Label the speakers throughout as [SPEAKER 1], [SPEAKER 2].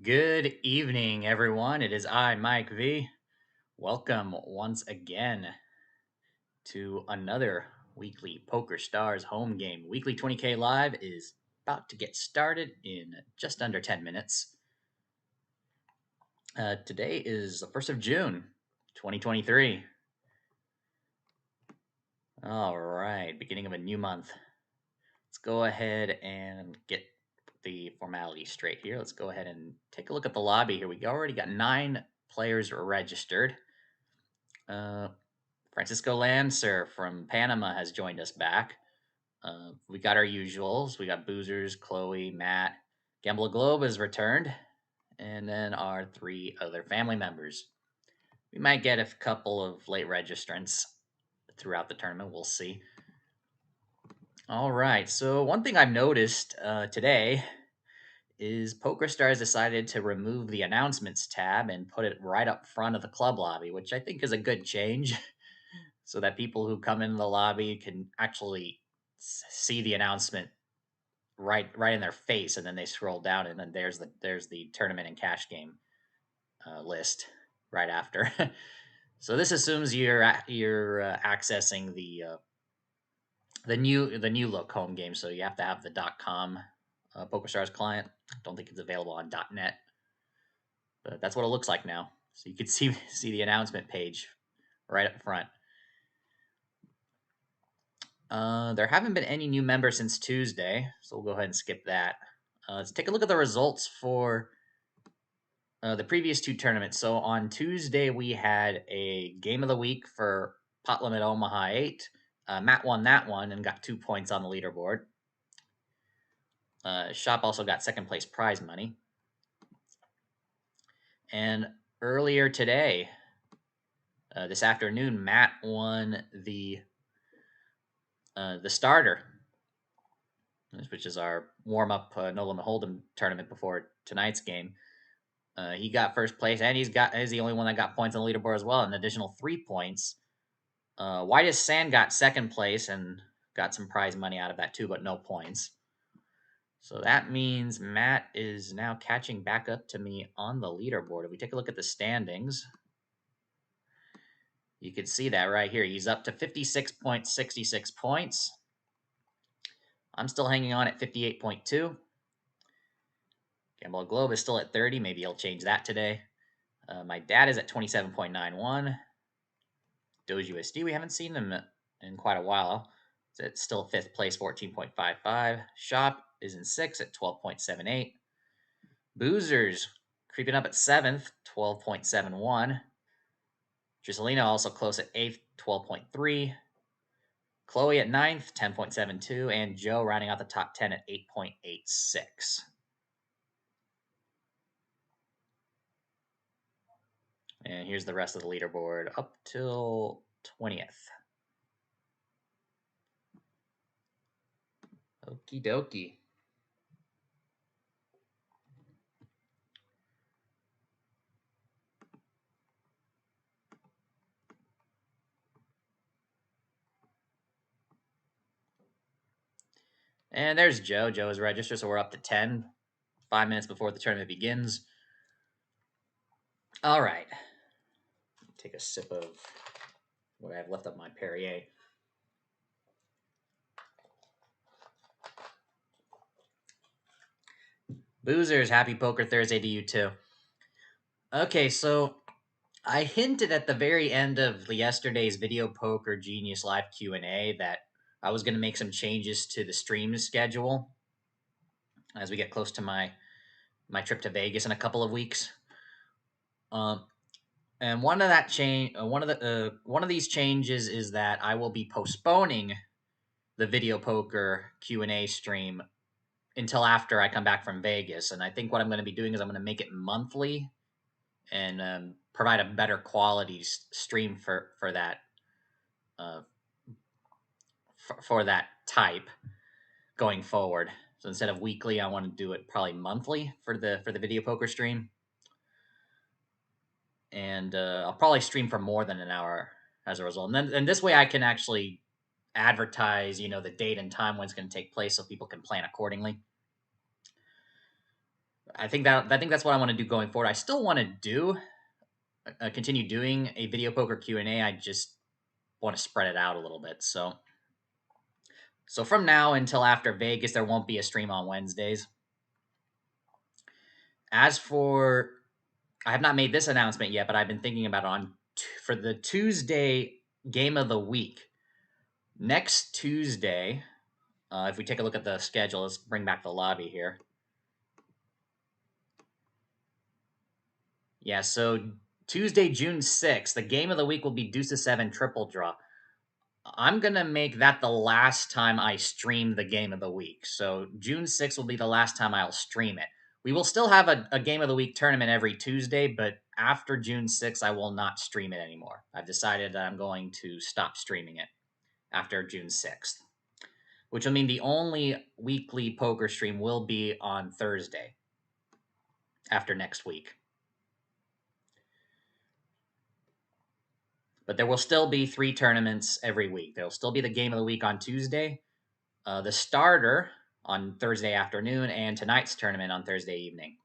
[SPEAKER 1] Good evening, everyone. It is I, Mike V. Welcome once again to another weekly PokerStars home game. Weekly 20K Live is about to get started in just under 10 minutes. Today is the 1st of June, 2023. All right, beginning of a new month. Let's go ahead and get the formality straight here. Let's go ahead and take a look at the lobby here. We already got 9 players registered. Francisco Lancer from Panama has joined us back. We got our usuals. We got Boozers, Chloe, Matt. Gambler Globe has returned. And then our 3 other family members. We might get a couple of late registrants throughout the tournament. We'll see. All right. So, one thing I've noticed today is PokerStars decided to remove the announcements tab and put it right up front of the club lobby, which I think is a good change. So that people who come in the lobby can actually see the announcement right in their face, and then they scroll down, and then there's the tournament and cash game list right after. So this assumes you're accessing the new look home game. So you have to have the .com PokerStars client. I don't think it's available on .net, but that's what it looks like now. So you can see the announcement page right up front. There haven't been any new members since Tuesday, so we'll go ahead and skip that. Let's take a look at the results for the previous 2 tournaments. So on Tuesday, we had a game of the week for Pot Limit Omaha 8. Matt won that one and got 2 points on the leaderboard. Shop also got second place prize money. And earlier today, this afternoon, Matt won the starter, which is our warm-up No Limit Hold'em tournament before tonight's game. He got first place, and he's the only one that got points on the leaderboard as well, an additional 3 points. Whitest Sand got second place and got some prize money out of that too, but no points. So that means Matt is now catching back up to me on the leaderboard. If we take a look at the standings, you can see that right here. He's up to 56.66 points. I'm still hanging on at 58.2. Gambler Globe is still at 30. Maybe he'll change that today. My dad is at 27.91. Doge USD, we haven't seen them in quite a while. It's still 5th place, 14.55. Shop is in 6th at 12.78. Boozers creeping up at 7th, 12.71. Giselina also close at 8th, 12.3. Chloe at 9th, 10.72. And Joe rounding out the top 10 at 8.86. And here's the rest of the leaderboard up till 20th. Okie dokie. And there's Joe. Joe is registered, so we're up to 10. 5 minutes before the tournament begins. All right. Take a sip of what I have left of my Perrier. Boozers, happy Poker Thursday to you too. Okay, so I hinted at the very end of yesterday's Video Poker Genius Live Q&A that I was going to make some changes to the stream schedule as we get close to my trip to Vegas in a couple of weeks. And one of these changes is that I will be postponing the Video Poker Q&A stream until after I come back from Vegas. And I think what I'm going to be doing is I'm going to make it monthly and provide a better quality stream for that for that type going forward. So instead of weekly, I want to do it probably monthly for the Video Poker stream. And I'll probably stream for more than an hour as a result. And this way I can actually advertise, the date and time when it's going to take place so people can plan accordingly. I think that's what I want to do going forward. I still want to do continue doing a video poker Q&A. I just want to spread it out a little bit. So from now until after Vegas, there won't be a stream on Wednesdays. As for, I have not made this announcement yet, but I've been thinking about it for the Tuesday game of the week. Next Tuesday, if we take a look at the schedule, let's bring back the lobby here. Yeah, so Tuesday, June 6th, the game of the week will be Deuce to 7 triple draw. I'm going to make that the last time I stream the game of the week. So June 6th will be the last time I'll stream it. We will still have a game of the week tournament every Tuesday, but after June 6th, I will not stream it anymore. I've decided that I'm going to stop streaming it after June 6th, which will mean the only weekly poker stream will be on Thursday after next week. But there will still be 3 tournaments every week. There will still be the game of the week on Tuesday, the starter on Thursday afternoon, and tonight's tournament on Thursday evening.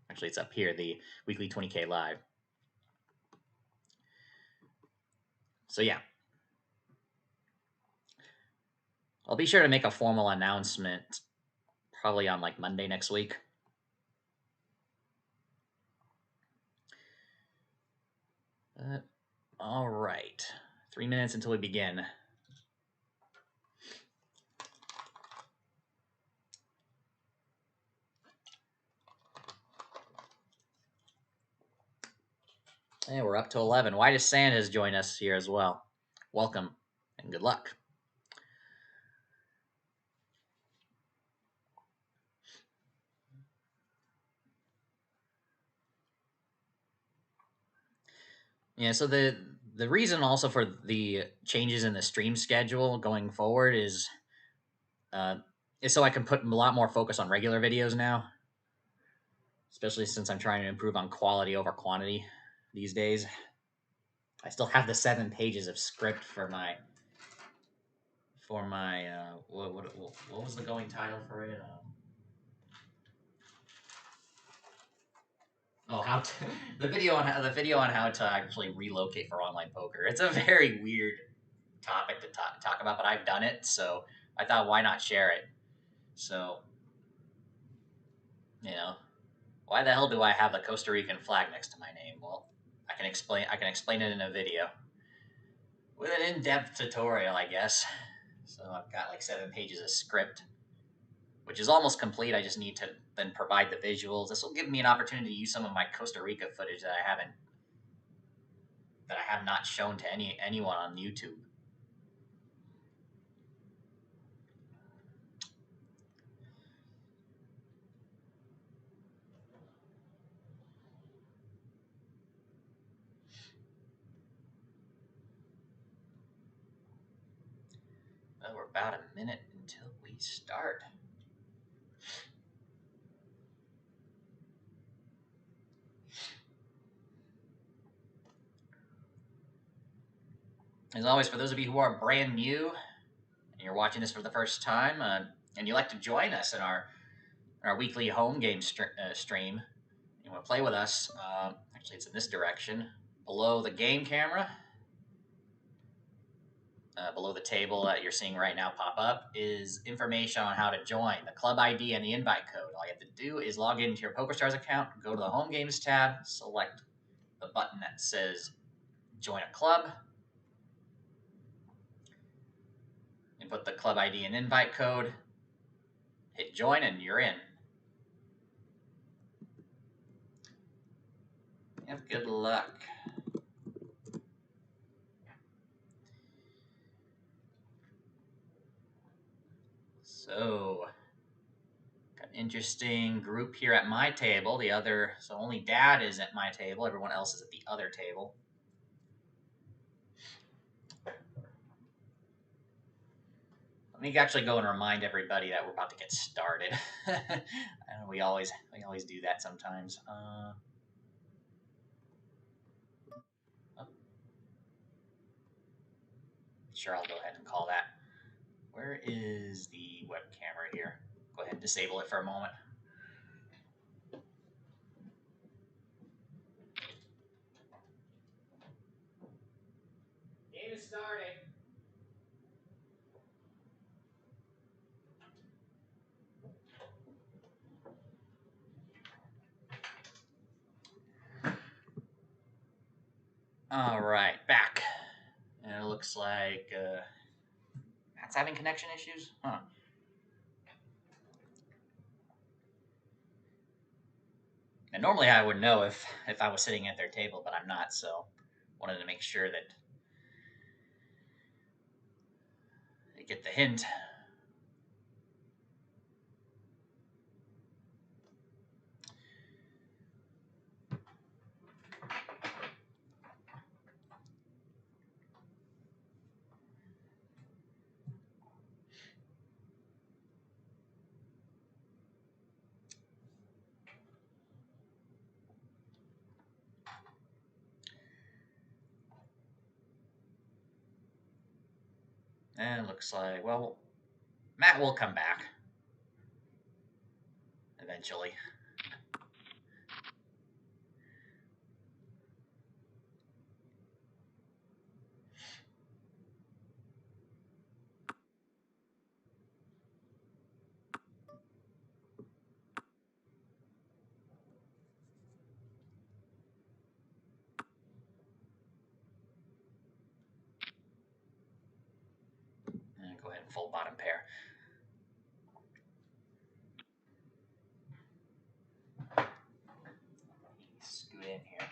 [SPEAKER 1] Actually, it's up here, the weekly 20K live. So yeah, I'll be sure to make a formal announcement probably on like Monday next week. All right, 3 minutes until we begin. Hey, we're up to 11. Why does Santa's join us here as well? Welcome and good luck. Yeah, so the reason also for the changes in the stream schedule going forward is so I can put a lot more focus on regular videos now, especially since I'm trying to improve on quality over quantity these days. I still have the 7 pages of script for my what was the going title for it? The video on how to actually relocate for online poker. It's a very weird topic to talk about, but I've done it, so I thought why not share it. So, why the hell do I have the Costa Rican flag next to my name? Well, I can explain it in a video with an in-depth tutorial, I guess. So I've got like 7 pages of script, which is almost complete. I just need to then provide the visuals. This will give me an opportunity to use some of my Costa Rica footage that I have not shown to anyone on YouTube. Well, we're about a minute until we start. As always, for those of you who are brand new and you're watching this for the first time, and you'd like to join us in our weekly home game stream, you want to play with us, actually it's in this direction. Below the game camera, below the table that you're seeing right now pop up, is information on how to join, the club ID and the invite code. All you have to do is log into your PokerStars account, go to the Home Games tab, select the button that says Join a Club, input the club ID and invite code, hit join, and you're in. Have good luck. So, got an interesting group here at my table. So only Dad is at my table. Everyone else is at the other table. Let me actually go and remind everybody that we're about to get started. I know we always do that sometimes. Sure, I'll go ahead and call that. Where is the webcam right here? Go ahead and disable it for a moment. Game is starting. All right, back. And it looks like Matt's having connection issues. Huh. And normally I would know if I was sitting at their table, but I'm not. So wanted to make sure that they get the hint. And it looks like, well, Matt will come back eventually. And go ahead and fold bottom pair. Scoot in here.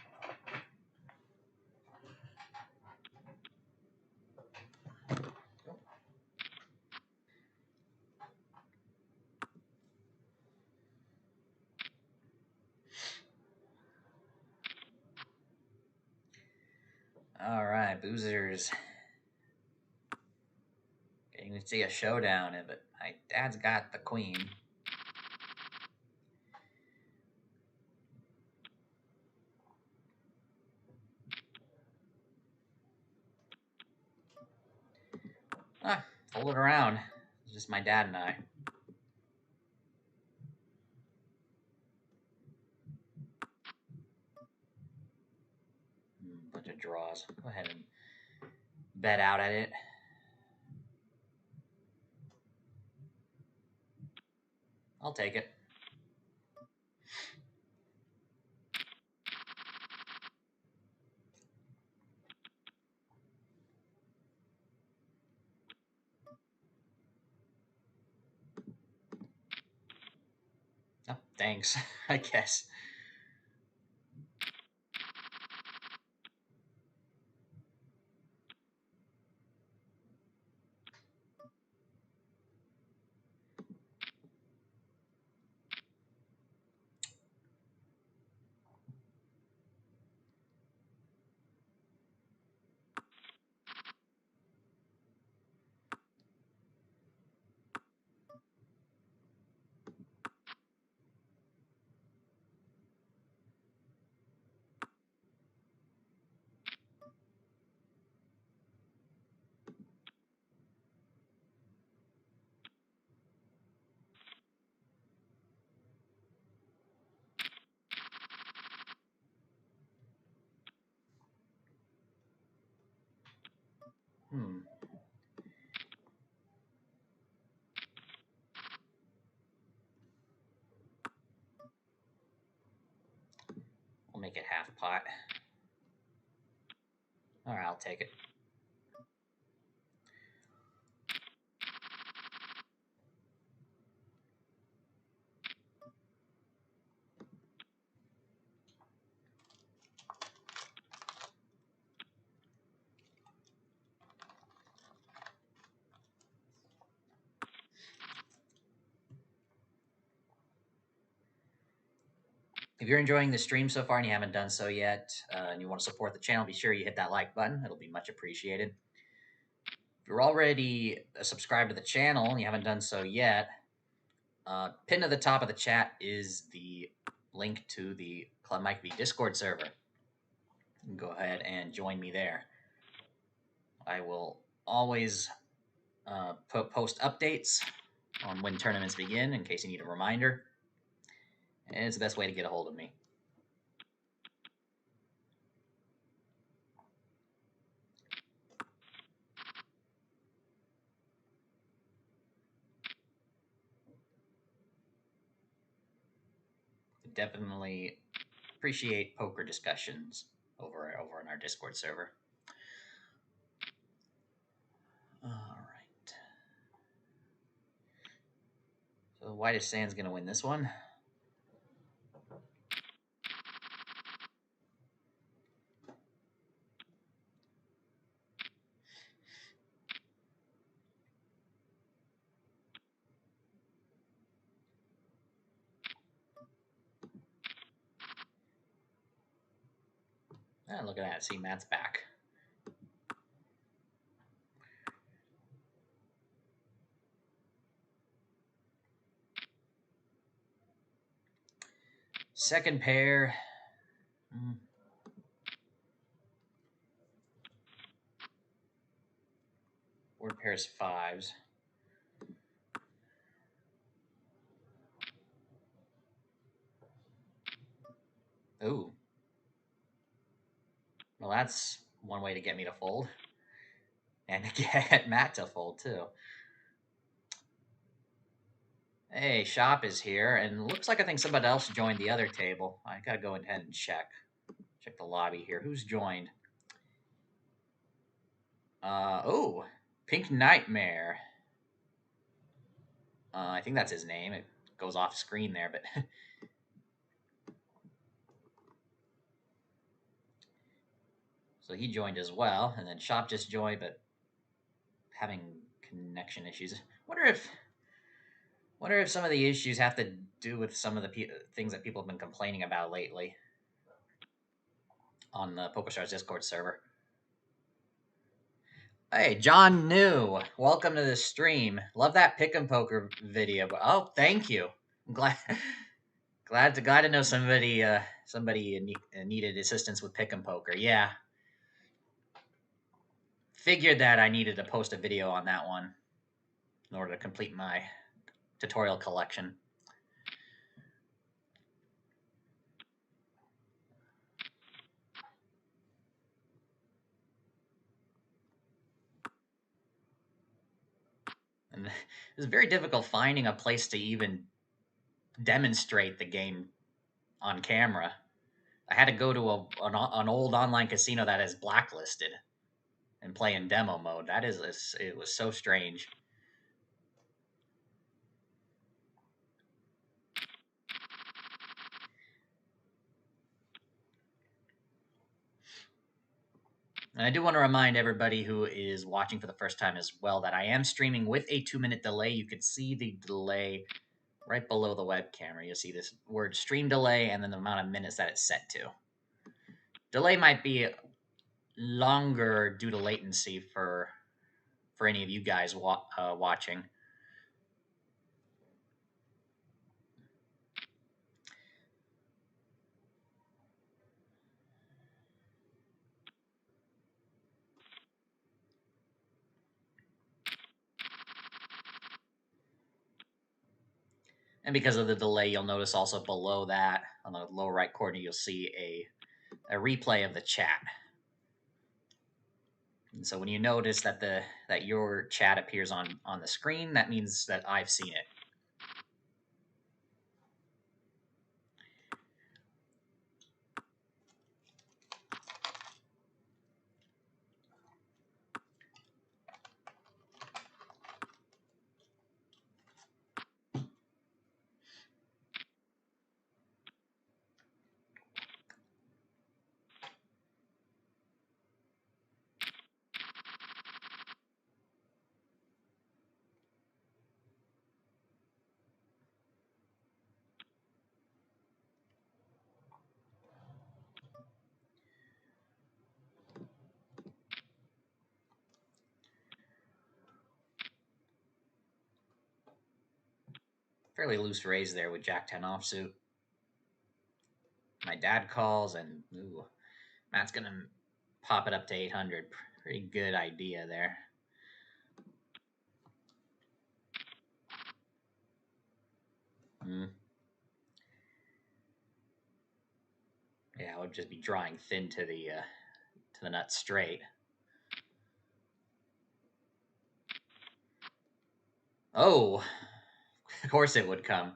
[SPEAKER 1] All right, boozers. Getting to see a showdown, but my dad's got the queen. Fold it around. It's just my dad and I. Bunch of draws. Go ahead and bet out at it. I'll take it. Oh, thanks, I guess. We'll make it half pot. All right, I'll take it. If you're enjoying the stream so far and you haven't done so yet, and you want to support the channel, be sure you hit that like button. It'll be much appreciated. If you're already subscribed to the channel and you haven't done so yet, pinned to the top of the chat is the link to the Club Mike V Discord server. You can go ahead and join me there. I will always post updates on when tournaments begin, in case you need a reminder. And it's the best way to get a hold of me. Definitely appreciate poker discussions over on our Discord server. All right. So Whitest Sand's going to win this one. Look at that. See, Matt's back. Second pair. Board pairs fives. Ooh. Well, that's one way to get me to fold. And to get Matt to fold, too. Hey, Shop is here, and looks like I think somebody else joined the other table. I gotta go ahead and check the lobby here. Who's joined? Oh, Pink Nightmare. I think that's his name. It goes off screen there, but so he joined as well, and then Shop just joined, but having connection issues. Wonder if some of the issues have to do with some of the things that people have been complaining about lately on the PokerStars Discord server. Hey, John New, welcome to the stream. Love that pick and poker video. Oh, thank you. I'm glad to know somebody needed assistance with pick and poker. Yeah, figured that I needed to post a video on that one in order to complete my tutorial collection. And it was very difficult finding a place to even demonstrate the game on camera. I had to go to an old online casino that is blacklisted and play in demo mode. It was so strange. And I do want to remind everybody who is watching for the first time as well that I am streaming with a 2-minute delay. You can see the delay right below the web camera. You'll see this word stream delay and then the amount of minutes that it's set to. Delay might be longer due to latency for any of you guys watching. And because of the delay, you'll notice also below that, on the lower right corner, you'll see a replay of the chat. And so when you notice that your chat appears on the screen, that means that I've seen it. Fairly loose raise there with Jack 10 offsuit. My dad calls, and ooh, Matt's going to pop it up to 800. Pretty good idea there. Mm. Yeah, I would just be drawing thin to the nut straight. Oh, of course it would come.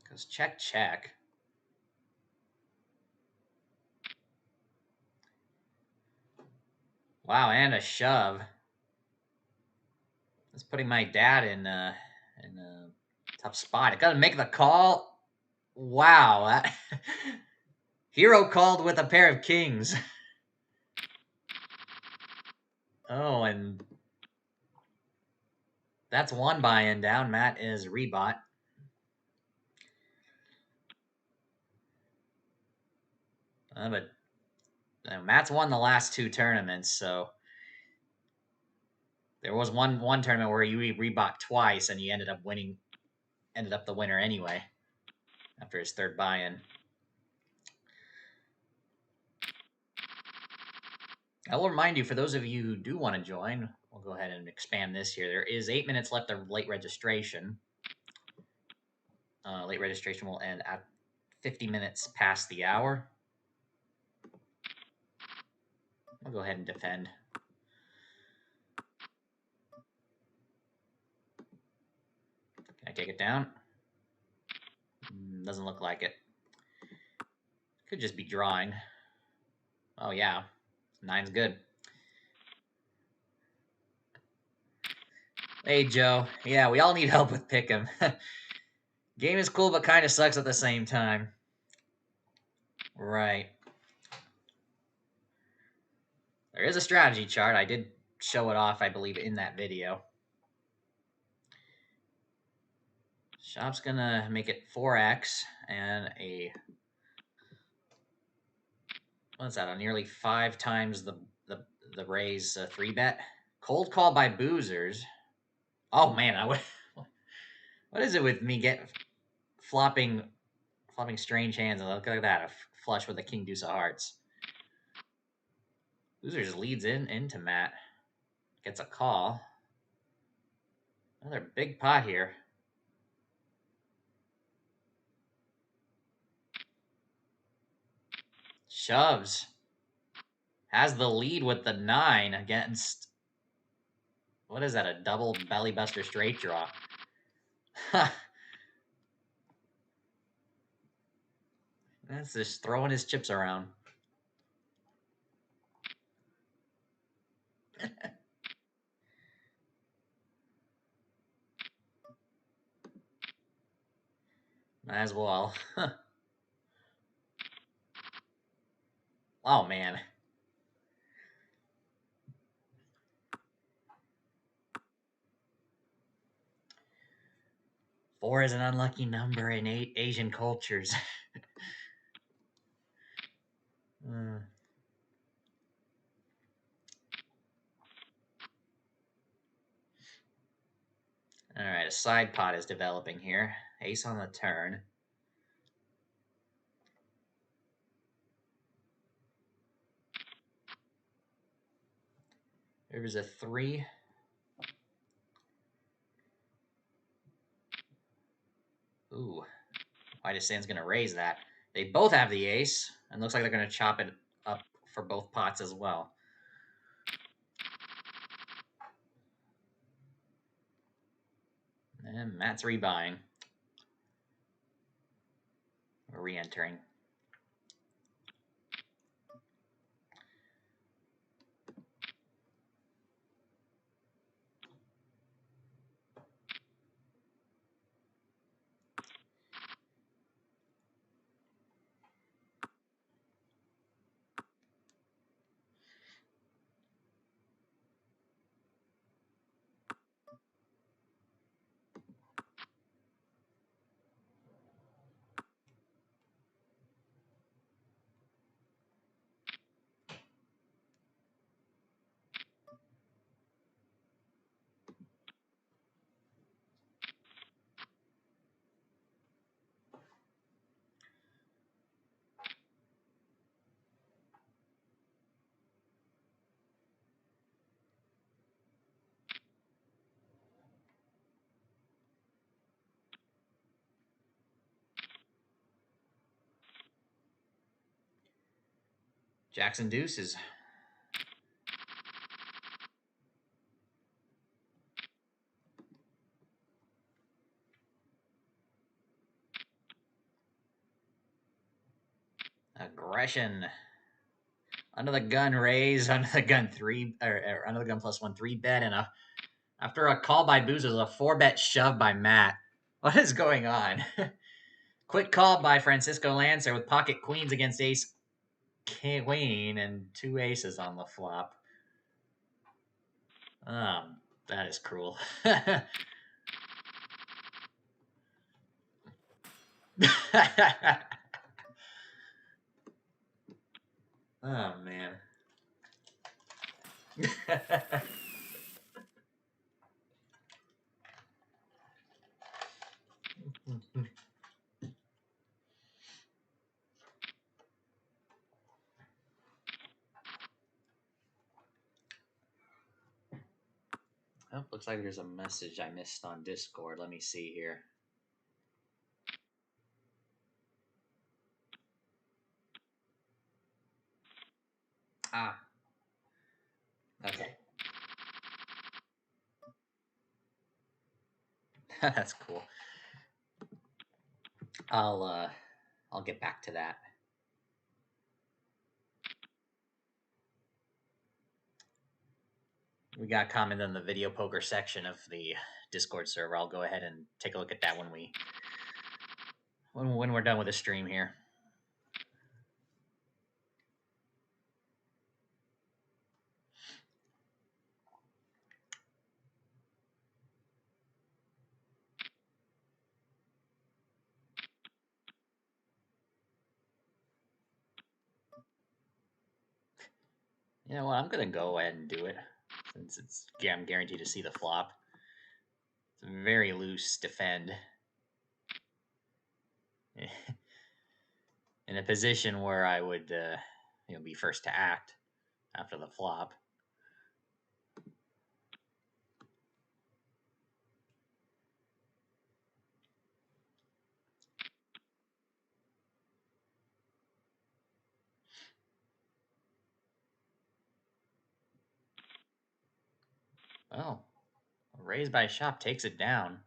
[SPEAKER 1] Goes check, check. Wow, and a shove. That's putting my dad in a tough spot. I gotta make the call. Wow, that hero called with a pair of kings. Oh, and that's one buy-in down. Matt is rebought. But Matt's won the last two tournaments, so there was one tournament where he rebought twice, and he ended up winning. Ended up the winner anyway after his third buy-in. I will remind you, for those of you who do want to join, we'll go ahead and expand this here. There is 8 minutes left of late registration. Late registration will end at 50 minutes past the hour. I'll go ahead and defend. Can I take it down? Doesn't look like it. Could just be drawing. Oh, yeah. 9's good. Hey, Joe. Yeah, we all need help with Pick'em. Game is cool, but kind of sucks at the same time. Right. There is a strategy chart. I did show it off, I believe, in that video. Shop's gonna make it 4x and a what's that? A nearly 5 times the raise 3-bet. Cold call by boozers. Oh man, I would. What is it with me getting flopping strange hands? And look at that, a flush with a king deuce of hearts. Boozers leads into Matt. Gets a call. Another big pot here. Shoves. Has the lead with the 9 against. What is that? A double belly buster straight draw. That's just throwing his chips around. Might as well. Oh man. 4 is an unlucky number in Asian cultures. All right, a side pot is developing here. Ace on the turn. There's a 3. Ooh. White Sand's going to raise that. They both have the ace, and looks like they're going to chop it up for both pots as well. And Matt's rebuying. Or re-entering. Jackson deuces. Aggression. Under the gun raise, under the gun three, or under the gun +1 3-bet, and after a call by Boozers, a 4-bet shove by Matt. What is going on? Quick call by Francisco Lancer with pocket queens against ace queen and 2 aces on the flop. That is cruel. Oh man. Oh, looks like there's a message I missed on Discord. Let me see here. Ah. Okay. That's cool. I'll get back to that. We got a comment in the video poker section of the Discord server. I'll go ahead and take a look at that when we're done with the stream here. You know what? I'm gonna go ahead and do it since I'm guaranteed to see the flop. It's a very loose defend. In a position where I would, be first to act after the flop. Oh, raised by shop takes it down.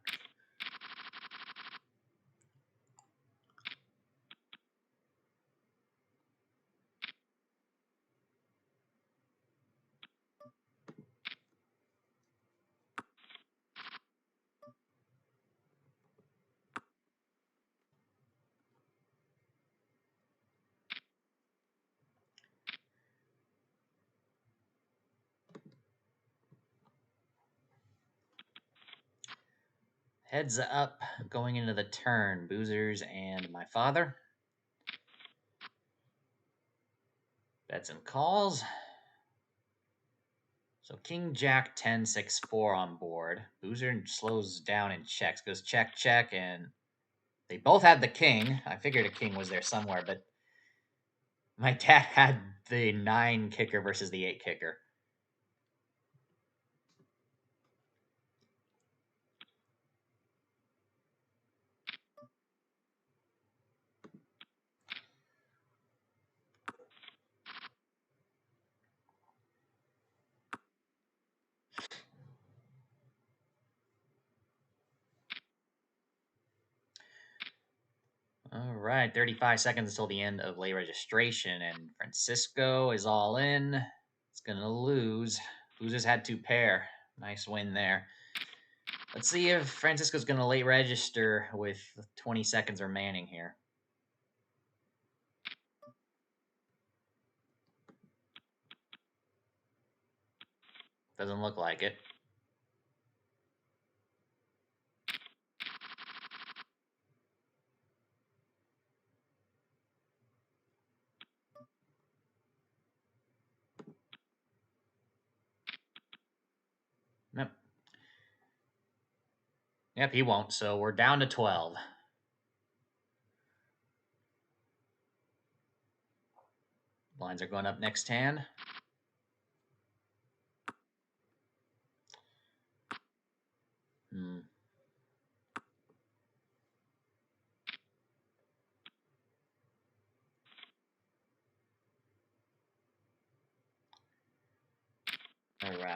[SPEAKER 1] Heads up going into the turn, Boozers and my father. Bets and calls. So King Jack 10 6 4 on board. Boozer slows down and checks. Goes check check, and they both had the king. I figured a king was there somewhere, but my dad had the 9 kicker versus the 8 kicker. All right, 35 seconds until the end of late registration, and Francisco is all in. It's gonna lose. Boozers had 2 pair. Nice win there. Let's see if Francisco's gonna late register with 20 seconds remaining here. Doesn't look like it. Nope. Yep, he won't. So we're down to 12. Blinds are going up next hand.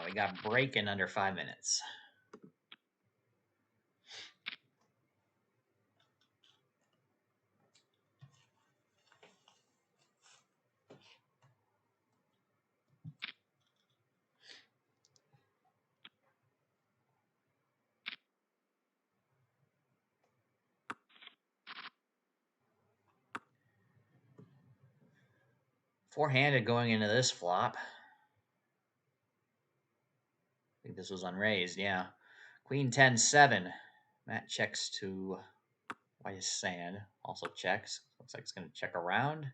[SPEAKER 1] we got break in under 5 minutes. Four-handed going into this flop. I think this was unraised, yeah. Queen 10-7. Matt checks to whitest sand. Also checks. Looks like it's going to check around.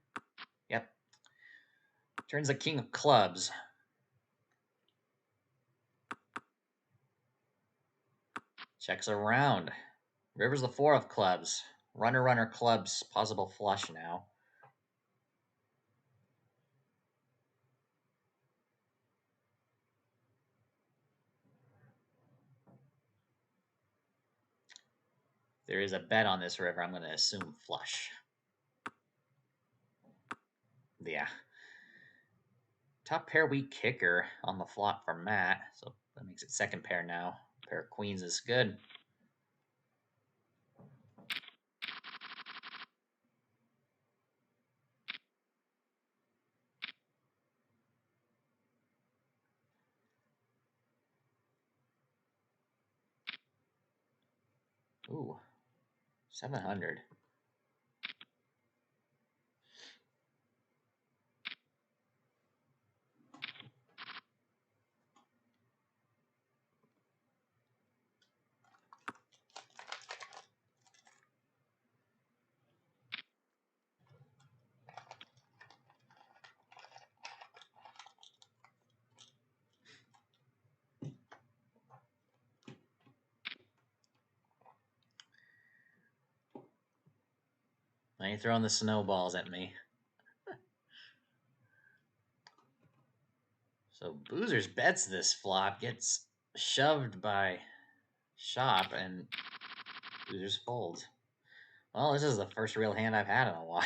[SPEAKER 1] Yep. Turns the king of clubs. Checks around. River's the four of clubs. Runner clubs. Possible flush now. There is a bet on this river. I'm going to assume flush. Yeah. Top pair weak kicker on the flop for Matt. So that makes it second pair now. Pair of queens is good. Ooh. 700. Now you're throwing the snowballs at me. So Boozer's bets this flop, gets shoved by Shop, and Boozer's folds. Well, this is the first real hand I've had in a while.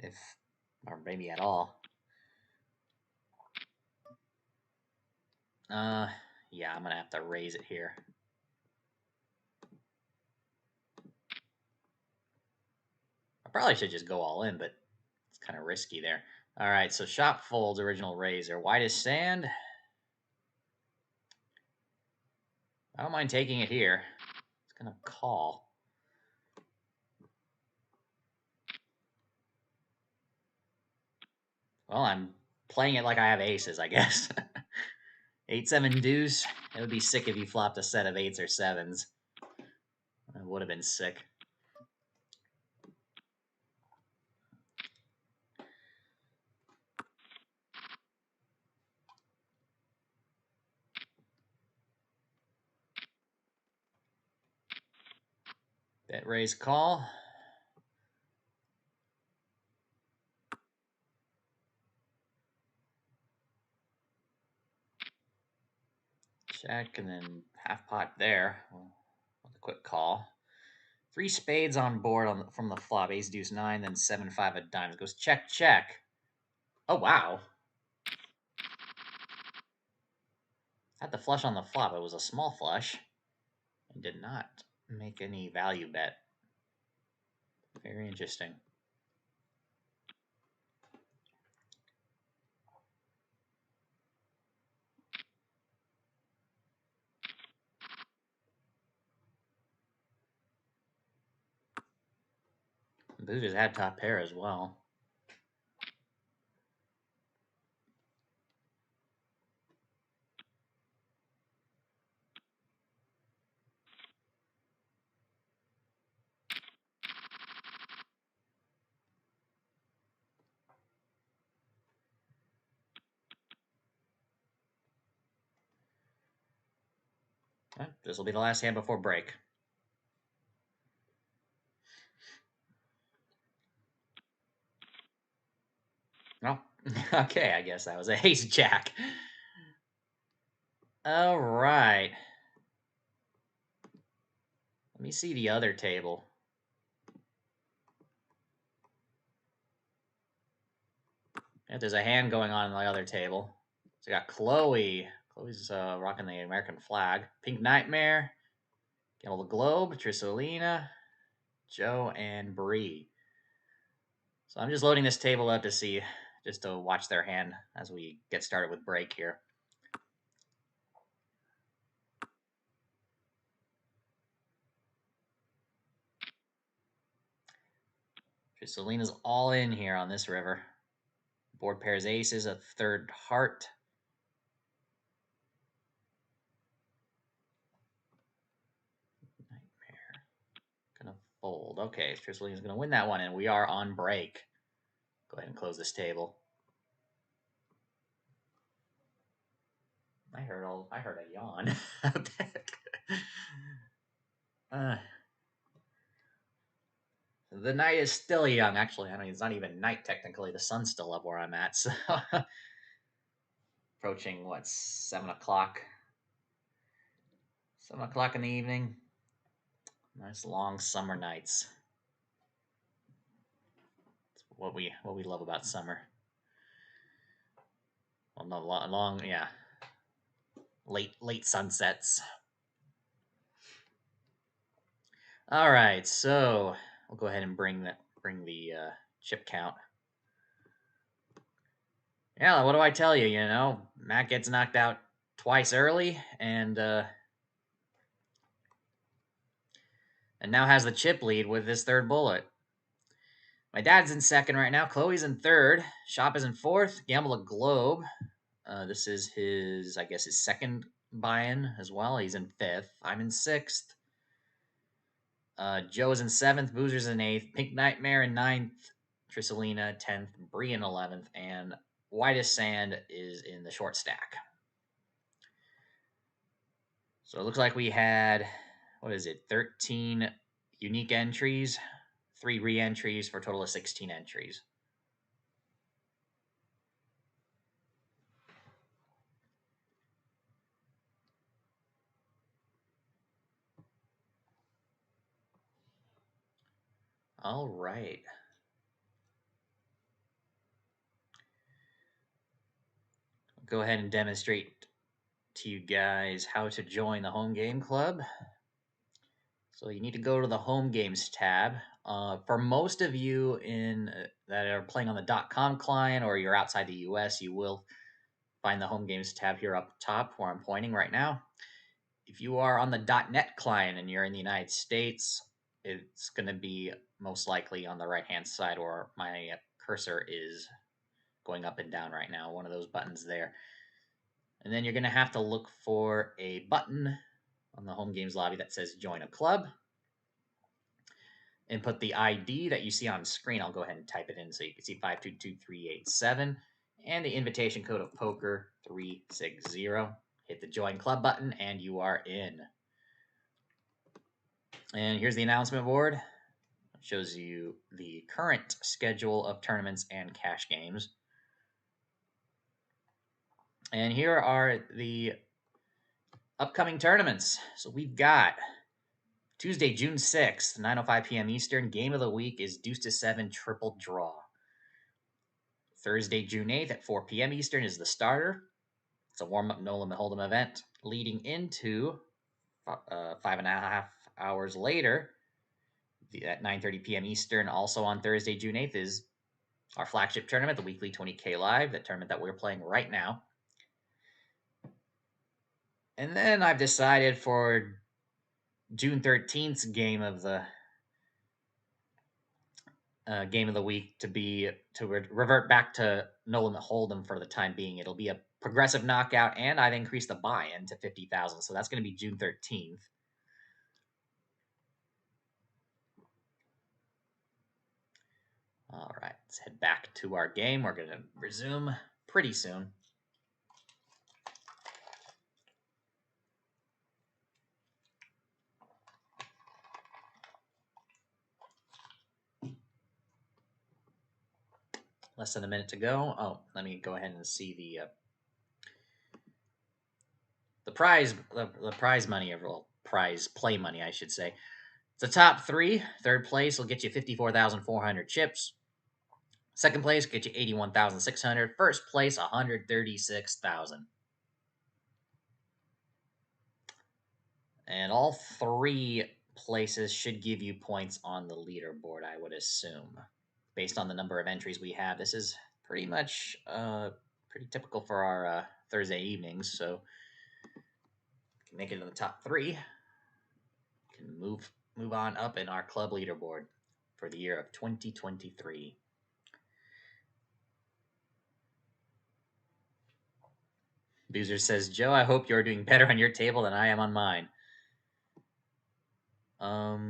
[SPEAKER 1] If, or maybe at all. Yeah, I'm going to have to raise it here. I probably should just go all in, but it's kind of risky there. All right, so Shop folds, original raiser. Whitest sand. I don't mind taking it here. It's going to call. Well, I'm playing it like I have aces, I guess. 8-7 deuce. It would be sick if you flopped a set of 8s or 7s. It would have been sick. Bet raise call. Check, and then half pot there. With a quick call. 3 spades on board from the flop. Ace, deuce, 9, then 7-5 of diamonds. Goes check, check. Oh, wow. Had the flush on the flop. It was a small flush. And did not make any value bet. Very interesting. Boozers had top pair as well. This will be the last hand before break. Oh, okay, I guess that was a ace jack. All right. Let me see the other table. If there's a hand going on the other table. So we got Chloe. Chloe's rocking the American flag. Pink Nightmare. Gamble the Globe. Trissolina. Joe and Bree. So I'm just loading this table up to see, just to watch their hand as we get started with break here. Trissolina's all in here on this river. Board pairs aces, a third heart. Nightmare. Gonna fold. Okay, Trissolina's gonna win that one, and we are on break. Go ahead and close this table. I heard a yawn. The night is still young. Actually, I mean, it's not even night technically. The sun's still up where I'm at. So approaching what, 7 o'clock? 7 o'clock in the evening. Nice long summer nights. It's what we love about summer. Well, no, long, yeah. Late sunsets. All right, so we'll go ahead and bring the chip count. Yeah, what do I tell you? You know, Matt gets knocked out twice early, and now has the chip lead with his third bullet. My dad's in second right now. Chloe's in third. Shop is in fourth. Gamble a Globe. This is his, I guess, his second buy-in as well. He's in fifth. I'm in sixth. Joe's in seventh. Boozer's in eighth. Pink Nightmare in ninth. Trissolina 10th. Bree in 11th. And Whitest Sand is in the short stack. So it looks like we had, 13 unique entries, 3 re-entries for a total of 16 entries. All right. Go ahead and demonstrate to you guys how to join the home game club. So you need to go to the home games tab. For most of you that are playing on the .com client, or you're outside the US, you will find the home games tab here up top where I'm pointing right now. If you are on the .net client and you're in the United States, it's going to be most likely on the right hand side where my cursor is going up and down right now, one of those buttons there. And then you're going to have to look for a button on the home games lobby that says join a club. Input the ID that you see on screen. I'll go ahead and type it in so you can see 522387 and the invitation code of poker 360. Hit the join club button and you are in. And here's the announcement board. It shows you the current schedule of tournaments and cash games. And here are the upcoming tournaments. So we've got Tuesday, June 6th, 9:05 p.m. Eastern. Game of the week is Deuce to 7 Triple Draw. Thursday, June 8th at 4 p.m. Eastern is the starter. It's a warm-up no limit hold'em event leading into 5.5 hours later at 9:30 p.m. Eastern. Also on Thursday, June 8th is our flagship tournament, the weekly 20K Live, the tournament that we're playing right now. And then I've decided for June 13th's game of the week to revert back to no limit hold'em for the time being. It'll be a progressive knockout, and I've increased the buy-in to 50,000, so that's going to be June 13th. All right, let's head back to our game. We're going to resume pretty soon. Less than a minute to go. Oh, let me go ahead and see the prize money, or prize play money, I should say. The top three. Third place will get you 54,400 chips. Second place get you 81,600. First place 136,000. And all three places should give you points on the leaderboard, I would assume. Based on the number of entries we have, this is pretty much pretty typical for our Thursday evenings. So can make it in the top three. Can move on up in our club leaderboard for the year of 2023. Boozer says, Joe, I hope you're doing better on your table than I am on mine. Oh,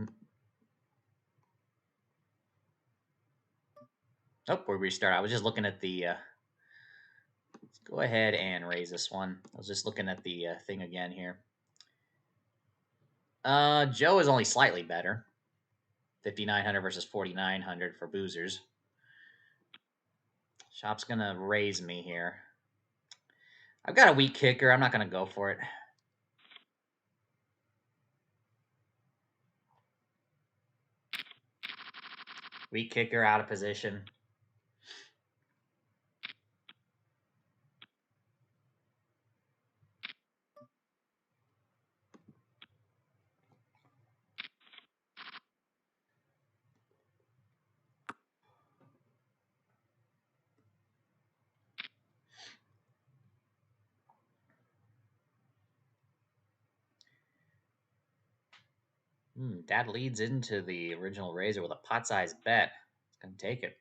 [SPEAKER 1] we restart. I was just looking at the. Let's go ahead and raise this one. I was just looking at the thing again here. Joe is only slightly better. 5,900 versus 4,900 for Boozers. Shop's gonna raise me here. I've got a weak kicker. I'm not gonna go for it. Weak kicker out of position. Dad leads into the original raiser with a pot-sized bet. It's gonna take it.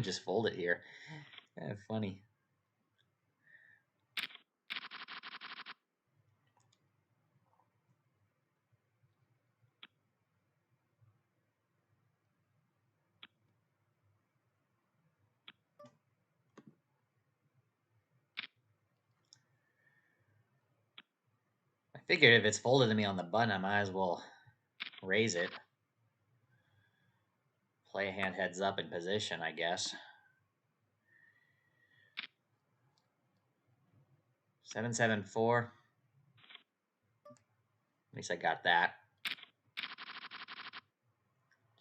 [SPEAKER 1] Just fold it here. Funny. I figured if it's folded to me on the button, I might as well raise it. Play a hand heads up in position, I guess. 774. At least I got that.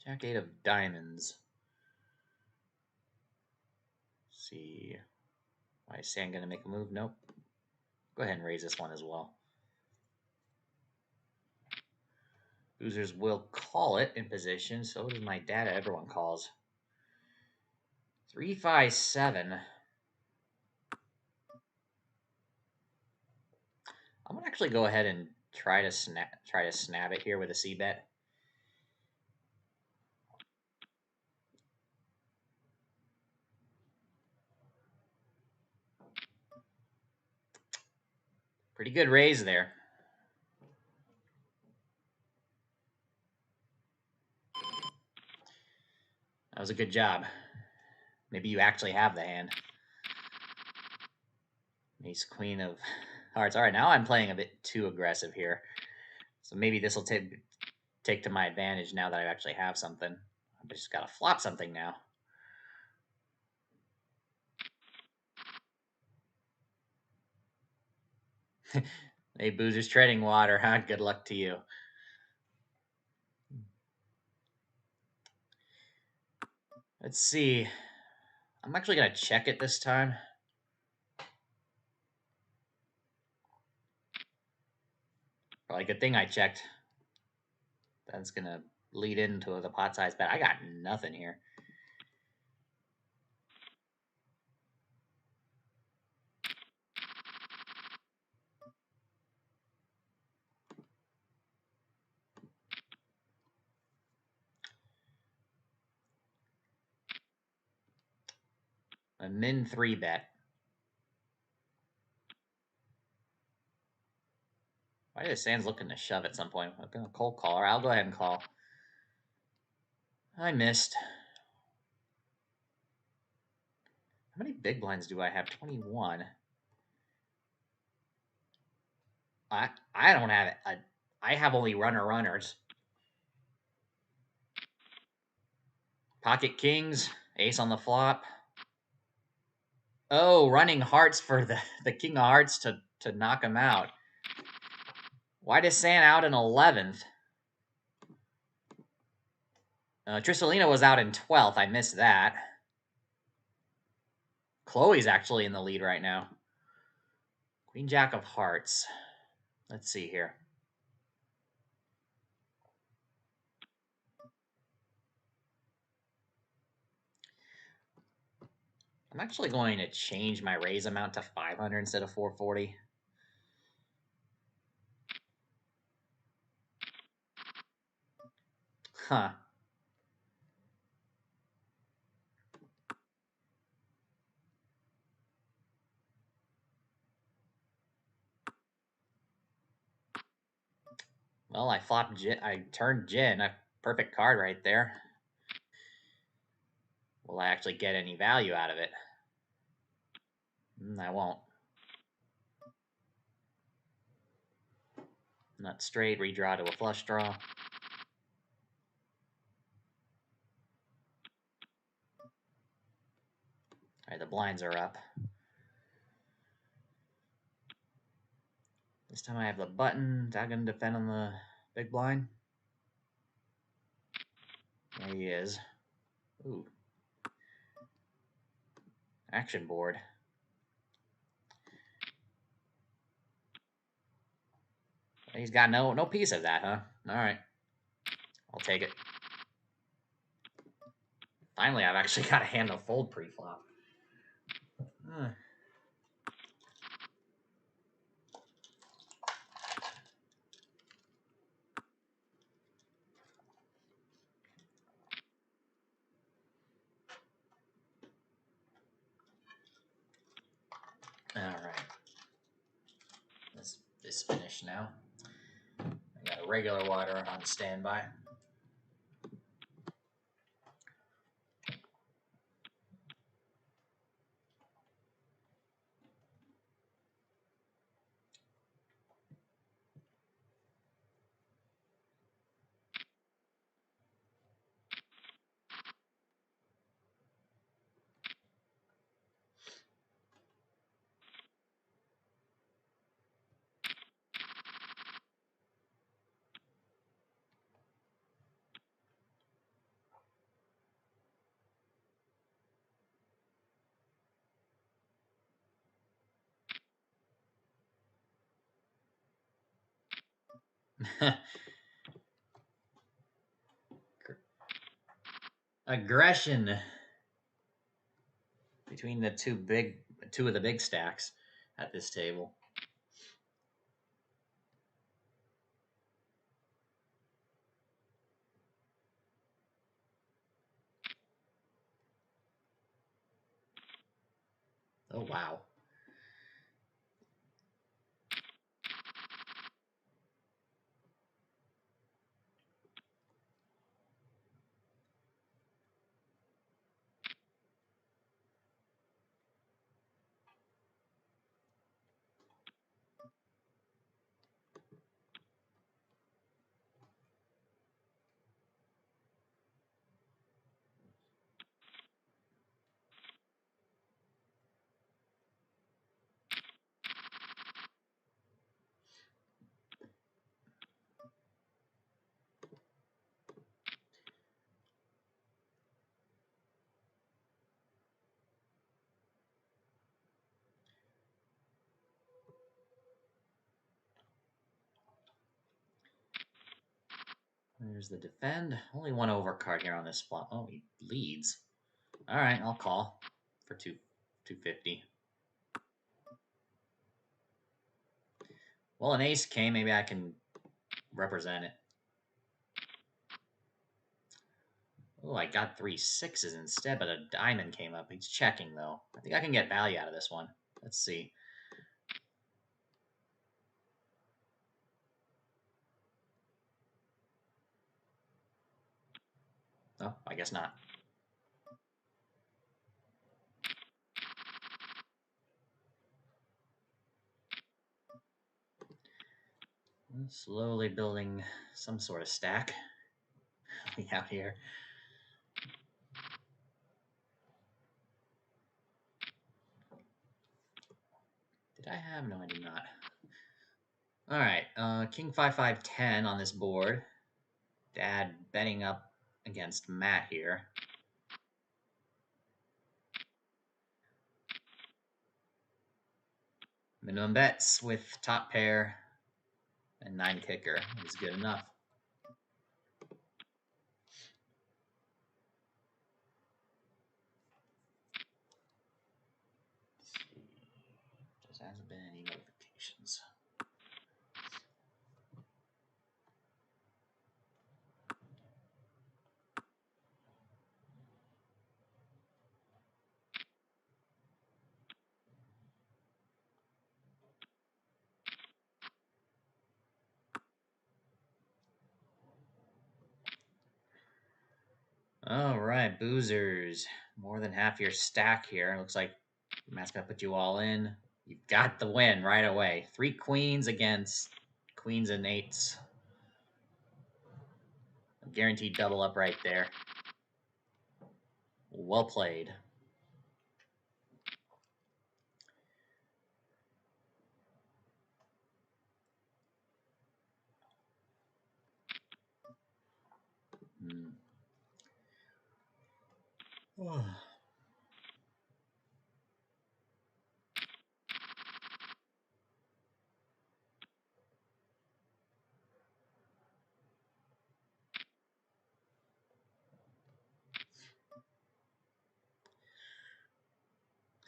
[SPEAKER 1] Jack 8 of diamonds. Let's see. Why is Sam going to make a move? Nope. Go ahead and raise this one as well. Boozers will call it in position. So does my data. Everyone calls. 357. I'm gonna actually go ahead and try to snap it here with a C bet. Pretty good raise there. That was a good job. Maybe you actually have the hand. Ace Queen of Hearts. All right, now I'm playing a bit too aggressive here. So maybe this will take to my advantage now that I actually have something. I just got to flop something now. Hey, Boozer's treading water, huh? Good luck to you. Let's see. I'm actually going to check it this time. Probably a good thing I checked. That's going to lead into the pot size bet. I got nothing here. A min 3 bet. Why is Sands looking to shove at some point? I'm going to cold call her. I'll go ahead and call. I missed. How many big blinds do I have? 21. I don't have it. I have only runners. Pocket kings, ace on the flop. Oh, running hearts for the king of hearts to knock him out. Why does San out in 11th? Trissolina was out in 12th. I missed that. Chloe's actually in the lead right now. Queen Jack of Hearts. Let's see here. I'm actually going to change my raise amount to 500 instead of 440. Huh. Well, I flopped Jin. I turned Jin. A perfect card right there. Will I actually get any value out of it? I won't. Not straight. Redraw to a flush draw. All right, the blinds are up. This time I have the button. Is that going to defend on the big blind? There he is. Ooh. Action board. He's got no piece of that, huh? All right. I'll take it. Finally, I've actually got a hand to fold pre-flop. All right. This is finished now. I got a regular water on standby. Aggression between the two of the big stacks at this table. Oh wow. There's the defend. Only one overcard here on this flop. Oh, he leads. All right, I'll call for 250. Well, an ace came. Maybe I can represent it. Oh, I got 3 6s instead, but a diamond came up. He's checking, though. I think I can get value out of this one. Let's see. Oh, I guess not. Slowly building some sort of stack out here. Did I have? No, I did not. All right, King 5-5-10 on this board. Dad betting up against Matt here. Minimum bets with top pair and 9 kicker is good enough. Just hasn't been any notifications. All right, boozers. More than half your stack here. Looks like Matt's gonna put you all in. You got the win right away. 3 queens against queens and eights. Guaranteed double up right there. Well played.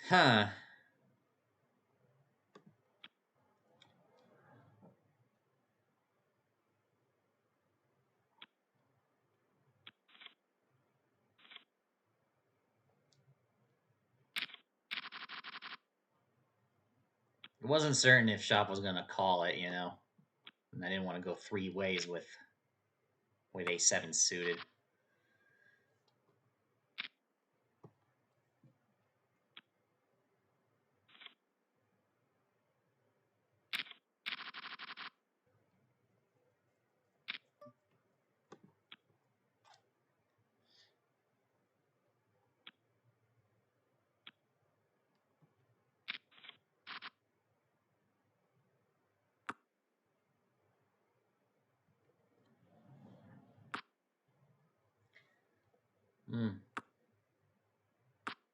[SPEAKER 1] Huh. It wasn't certain if Shop was gonna call it, and I didn't want to go 3 ways with A7 suited.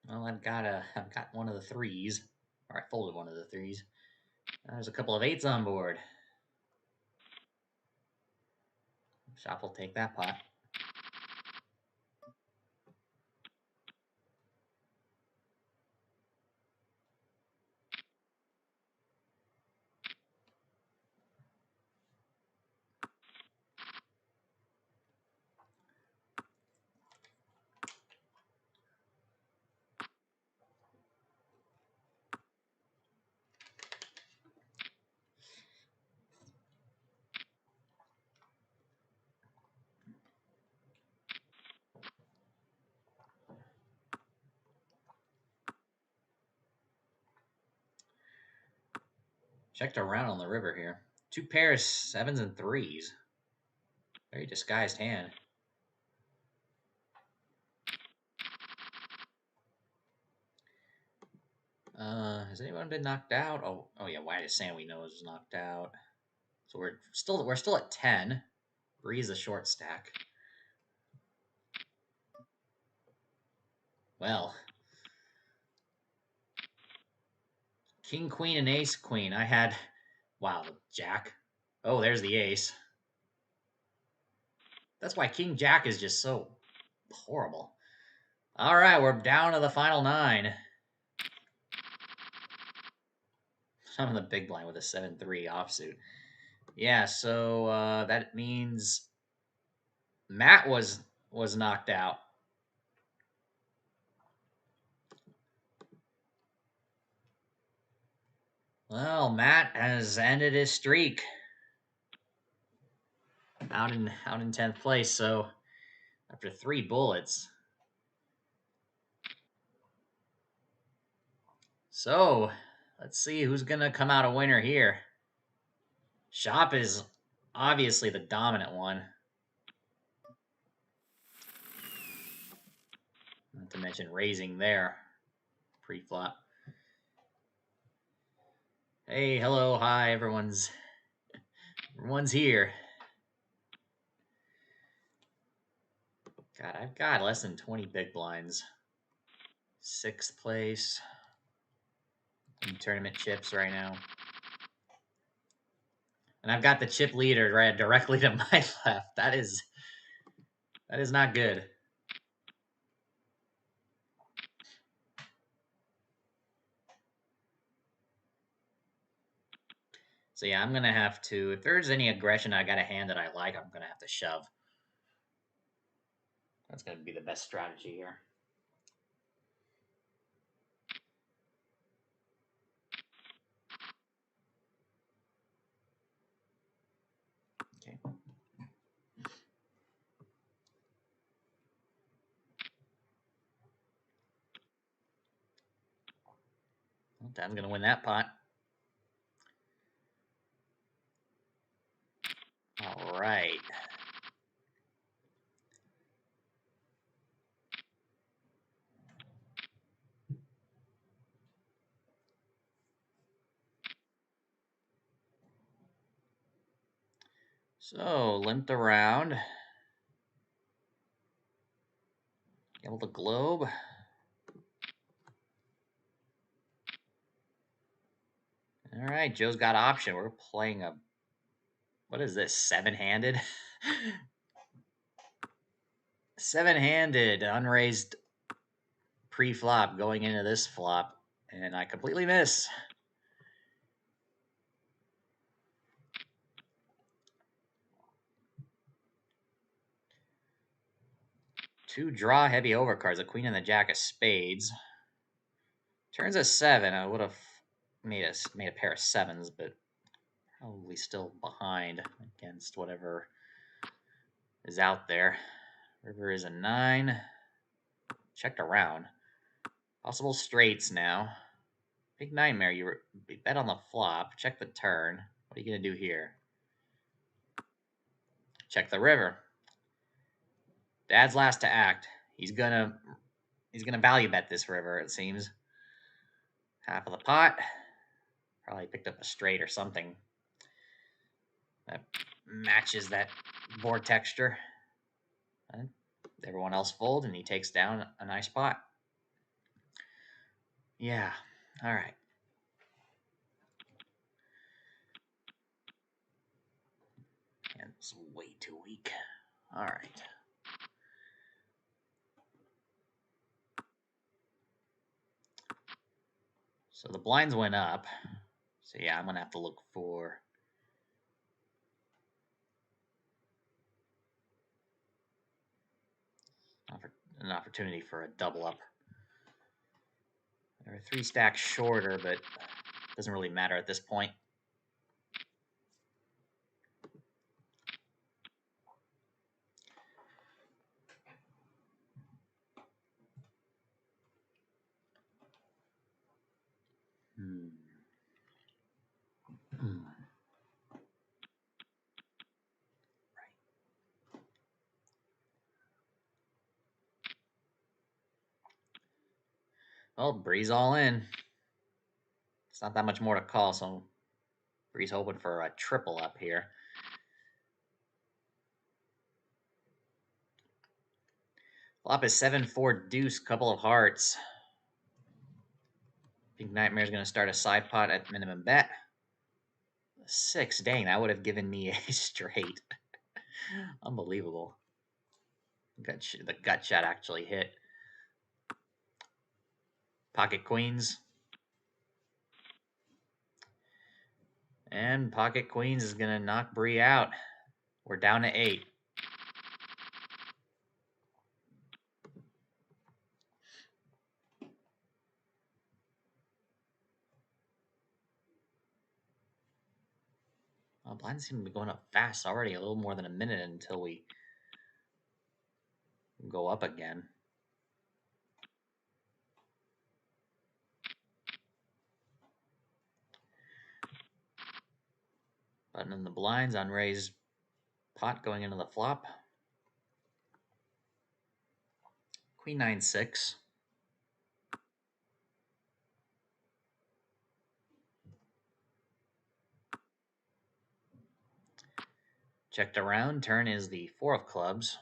[SPEAKER 1] Well, I've got one of the 3s, or I folded one of the 3s. There's a couple of 8s on board. Shop will take that pot. Checked around on the river here. 2 pairs, 7s and 3s. Very disguised hand. Has anyone been knocked out? Oh yeah, White is saying we know is knocked out. So we're still at 10. Breeze a short stack. Well, King, Queen, and Ace, Queen. I had, wow, Jack. Oh, there's the Ace. That's why King Jack is just so horrible. All right, we're down to the final 9. I'm in the big blind with a 7-3 offsuit. Yeah, so that means Matt was knocked out. Well, Matt has ended his streak. Out in 10th place, so after 3 bullets. So, let's see who's going to come out a winner here. Shop is obviously the dominant one. Not to mention raising there pre-flop. Hey, hello, hi, everyone's here. God, I've got less than 20 big blinds. 6th place in tournament chips right now. And I've got the chip leader right directly to my left. That is not good. So yeah, I'm gonna have to, if there's any aggression, I got a hand that I like, I'm gonna have to shove. That's gonna be the best strategy here. Okay. Okay, I'm gonna win that pot. All right. So, limped around. Gamble the globe. All right, Joe's got option. We're playing a, what is this, 7-handed? 7-handed, unraised pre-flop going into this flop, and I completely miss. Two draw heavy overcards, a queen and the jack of spades. Turns a 7. I would have made a pair of 7s, but probably still behind against whatever is out there. River is a 9. Checked around. Possible straights now. Big nightmare. You bet on the flop. Check the turn. What are you gonna do here? Check the river. Dad's last to act. He's gonna value bet this river. It seems. Half of the pot. Probably picked up a straight or something that matches that board texture. And everyone else folds, and he takes down a nice pot. Yeah. All right. And it's way too weak. All right. So the blinds went up. So yeah, I'm gonna have to look for an opportunity for a double up. They're 3 stacks shorter, but it doesn't really matter at this point. Well, Bree's all in. It's not that much more to call, so Bree's hoping for a triple up here. Flop is 7-4 deuce, couple of hearts. Pink Nightmare's going to start a side pot at minimum bet. 6, dang, that would have given me a straight. Unbelievable. The gut shot actually hit. Pocket queens. And pocket queens is going to knock Bree out. We're down to 8. Well, blinds seem to be going up fast already. A little more than a minute until we go up again. Button in the blinds, unraised pot going into the flop. Queen 9-6. Checked around. Turn is the 4 of clubs.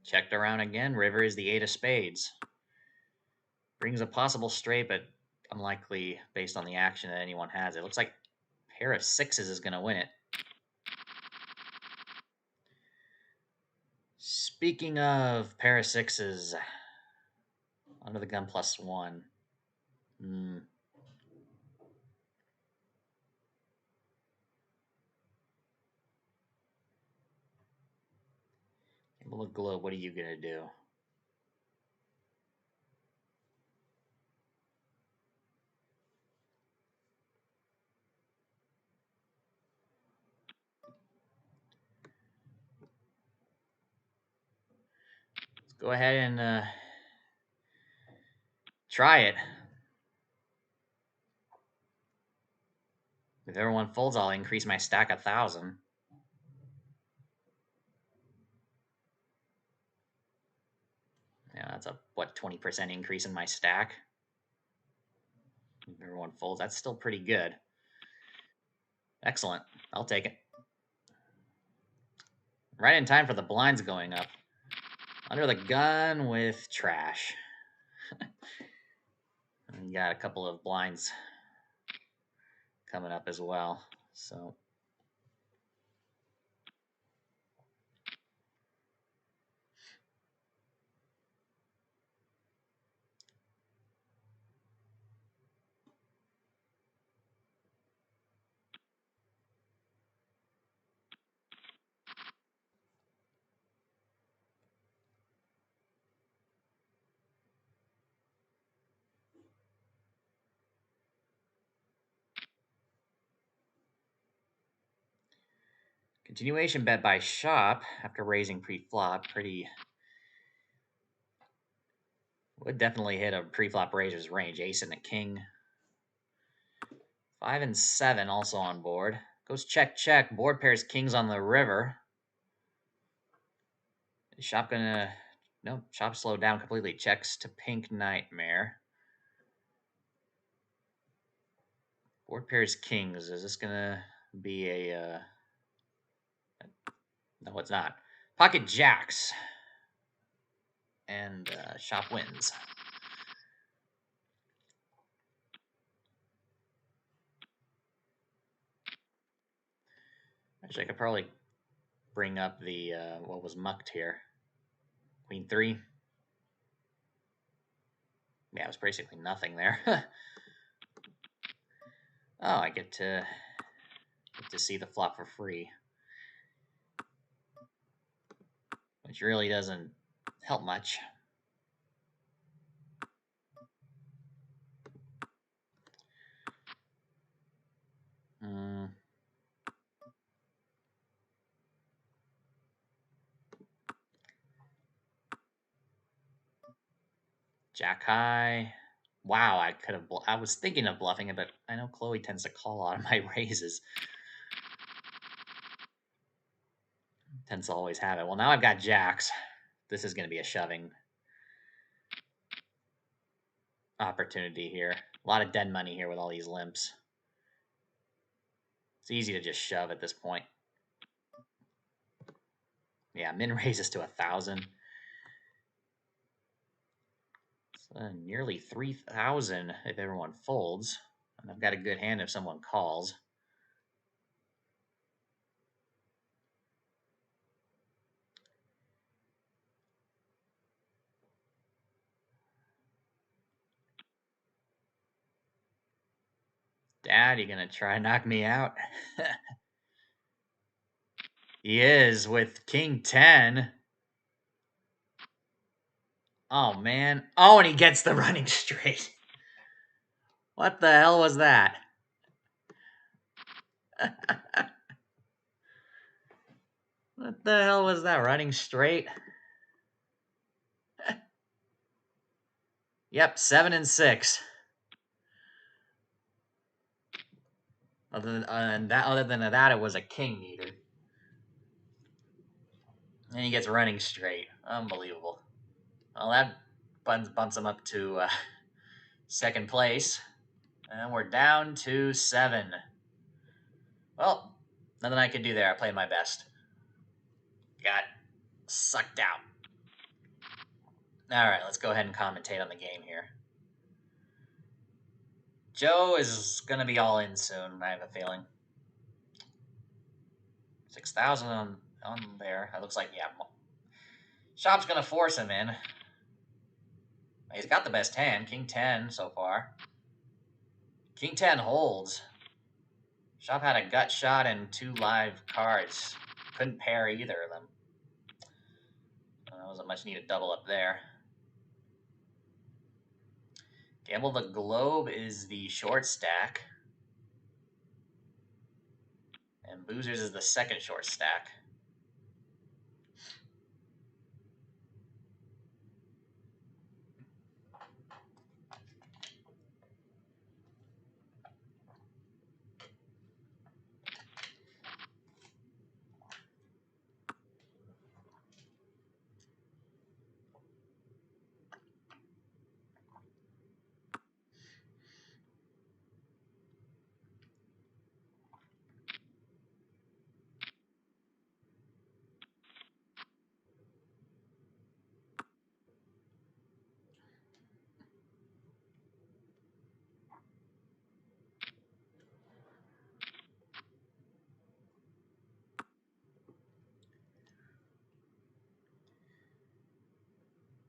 [SPEAKER 1] Checked around again. River is the 8 of spades. Brings a possible straight, but unlikely based on the action that anyone has. It looks like pair of sixes is going to win it. Speaking of pair of sixes, under the gun +1. Look, Globe, what are you going to do? Let's go ahead and try it. If everyone folds, I'll increase my stack 1,000. Yeah, that's a, 20% increase in my stack? If everyone folds, that's still pretty good. Excellent. I'll take it. Right in time for the blinds going up. Under the gun with trash. And you got a couple of blinds coming up as well. So continuation bet by Shop after raising pre-flop. Would definitely hit a pre-flop raiser's range. Ace and a king. 5 and 7 also on board. Goes check, check. Board pairs kings on the river. Is Shop gonna... No, Shop slowed down completely. Checks to pink nightmare. Board pairs kings. Is this gonna be a... No, it's not. Pocket jacks. And Shop wins. Actually, I could probably bring up the what was mucked here. Queen 3. Yeah, it was basically nothing there. Oh, I get to see the flop for free, which really doesn't help much. Jack high. Wow, I could have. I was thinking of bluffing it, but I know Chloe tends to call out of my raises. Tends to always have it. Well, now I've got jacks. This is going to be a shoving opportunity here. A lot of dead money here with all these limps. It's easy to just shove at this point. Yeah, min raises to 1,000. So nearly 3,000 if everyone folds. And I've got a good hand if someone calls. Dad, you gonna try and knock me out? He is with King 10. Oh, man. Oh, and he gets the running straight. What the hell was that? What the hell was that? Running straight? Yep, 7 and 6. Other than that, it was a king eater. And he gets running straight. Unbelievable. Well, that bumps him up to second place. And we're down to 7. Well, nothing I could do there. I played my best. Got sucked out. All right, let's go ahead and commentate on the game here. Joe is going to be all in soon, I have a feeling. 6,000 on there. It looks like, yeah. Shop's going to force him in. He's got the best hand, King 10 so far. King 10 holds. Shop had a gut shot and 2 live cards. Couldn't pair either of them. That wasn't much needed double up there. Gamble the Globe is the short stack. And Boozers is the second short stack.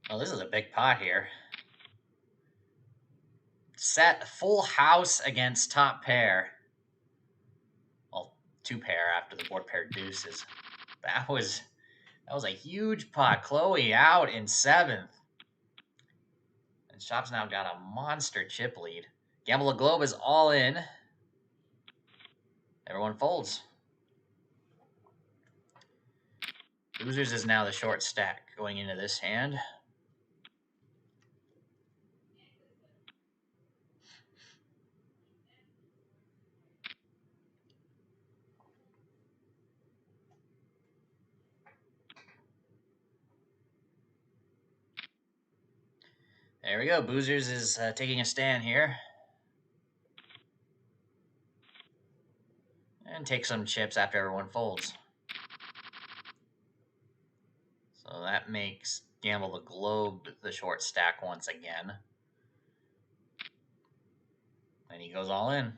[SPEAKER 1] Well, this is a big pot here. Set full house against top pair. Well, 2 pair after the board pair deuces. That was a huge pot. Chloe out in 7th. And Shop's now got a monster chip lead. Gamble the Globe is all in. Everyone folds. Boozers is now the short stack going into this hand. There we go. Boozers is taking a stand here. And take some chips after everyone folds. So that makes Gamble the Globe the short stack once again. And he goes all in.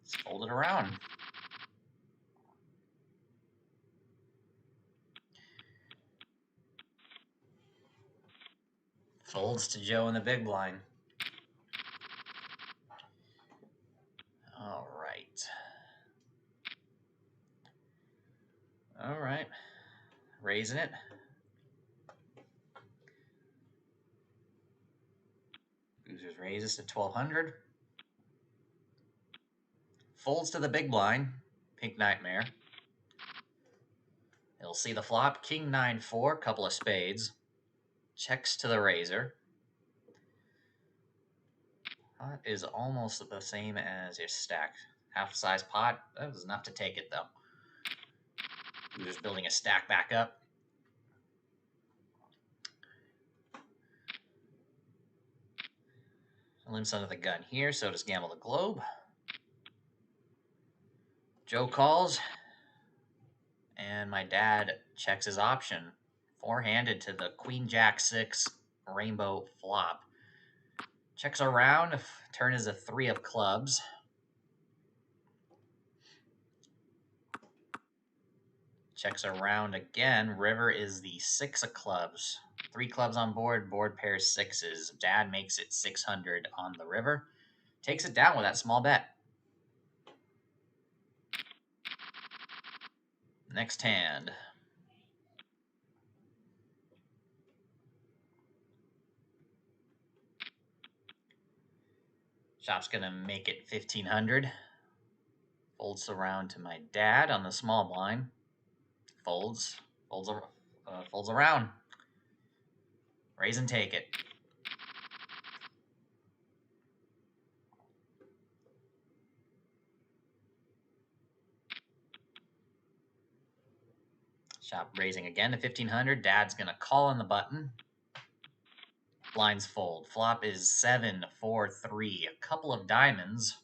[SPEAKER 1] Let's fold it around. Folds to Joe in the big blind. All right. All right. Raising it. Boozers raises to 1,200. Folds to the big blind. Pink Nightmare. He'll see the flop. King 9-4. Couple of spades. Checks to the razor. Pot is almost the same as your stack. Half size pot. That was enough to take it, though. Boozers building a stack back up. Limps under the gun here, so does Gamble the Globe. Joe calls, and my dad checks his option. 4-handed to the Queen Jack 6 rainbow flop. Checks around, turn is a 3 of clubs. Checks around again, river is the 6 of clubs. 3 clubs on board, board pairs 6s. Dad makes it 600 on the river. Takes it down with that small bet. Next hand. Shop's gonna make it 1,500. Folds around to my dad on the small blind. Folds around. Raise and take it. Shop raising again to 1500. Dad's gonna call on the button. Blinds fold. Flop is 7, 4, 3. A couple of diamonds.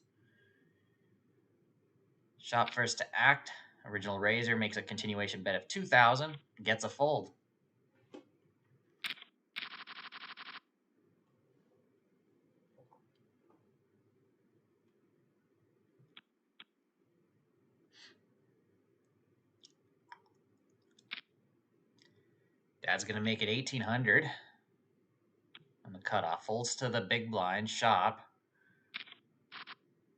[SPEAKER 1] Shop first to act. Original raiser makes a continuation bet of 2000. Gets a fold. Dad's gonna make it 1800 on the cutoff. Folds to the big blind. Shop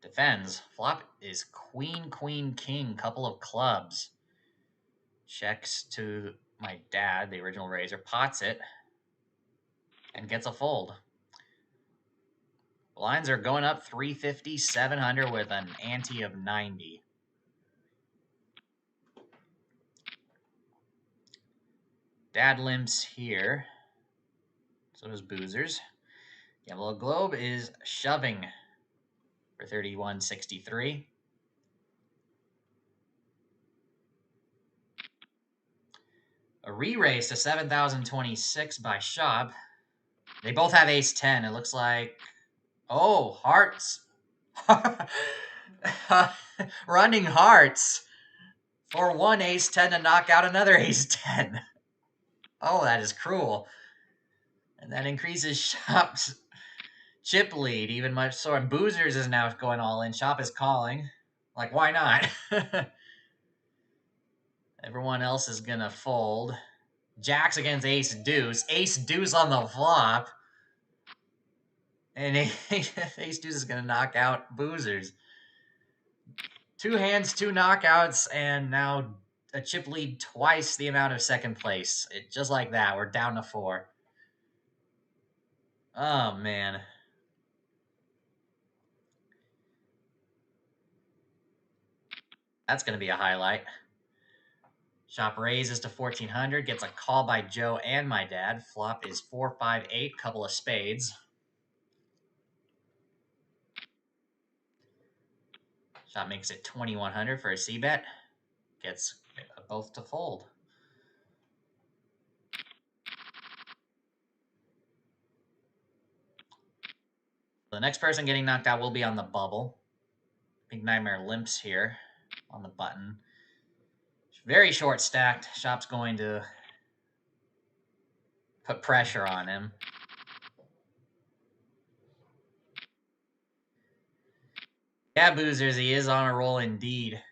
[SPEAKER 1] defends. Flop is queen, queen, king. Couple of clubs. Checks to my dad, the original raiser. Pots it and gets a fold. Blinds are going up 350, 700 with an ante of 90. Dad limps here. So does Boozers. Yellow Globe is shoving for 31.63. A re-raise to 7,026 by Shop. They both have ace 10. It looks like... Oh, hearts. Running hearts. For one ace 10 to knock out another ace 10. Oh, that is cruel. And that increases Shop's chip lead even much so. And Boozers is now going all in. Shop is calling. Like, why not? Everyone else is going to fold. Jacks against ace deuce. Ace deuce on the flop. And ace deuce is going to knock out Boozers. 2 hands, 2 knockouts, and now a chip lead twice the amount of second place. Just like that, we're down to 4. Oh, man. That's going to be a highlight. Shop raises to 1400, gets a call by Joe and my dad. Flop is 4, 5, 8, couple of spades. Shop makes it 2100 for a c-bet. Gets both to fold. The next person getting knocked out will be on the bubble. Pink Nightmare limps here on the button. Very short stacked. Shop's going to put pressure on him. Yeah, Boozers, he is on a roll indeed.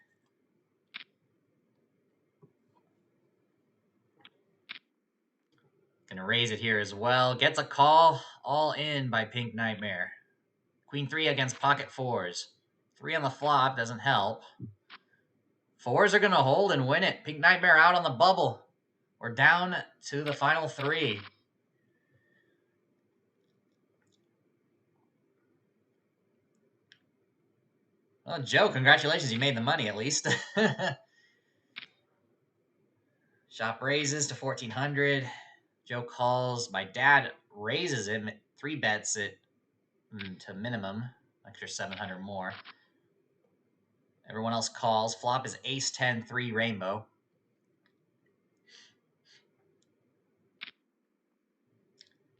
[SPEAKER 1] Gonna raise it here as well. Gets a call. All in by Pink Nightmare. Queen 3 against pocket 4s. 3 on the flop doesn't help. 4s are gonna hold and win it. Pink Nightmare out on the bubble. We're down to the final 3. Well, Joe, congratulations. You made the money at least. Shop raises to 1400. Joe calls. My dad raises him. 3 bets it to minimum. Extra 700 more. Everyone else calls. Flop is ace 10, 3 rainbow.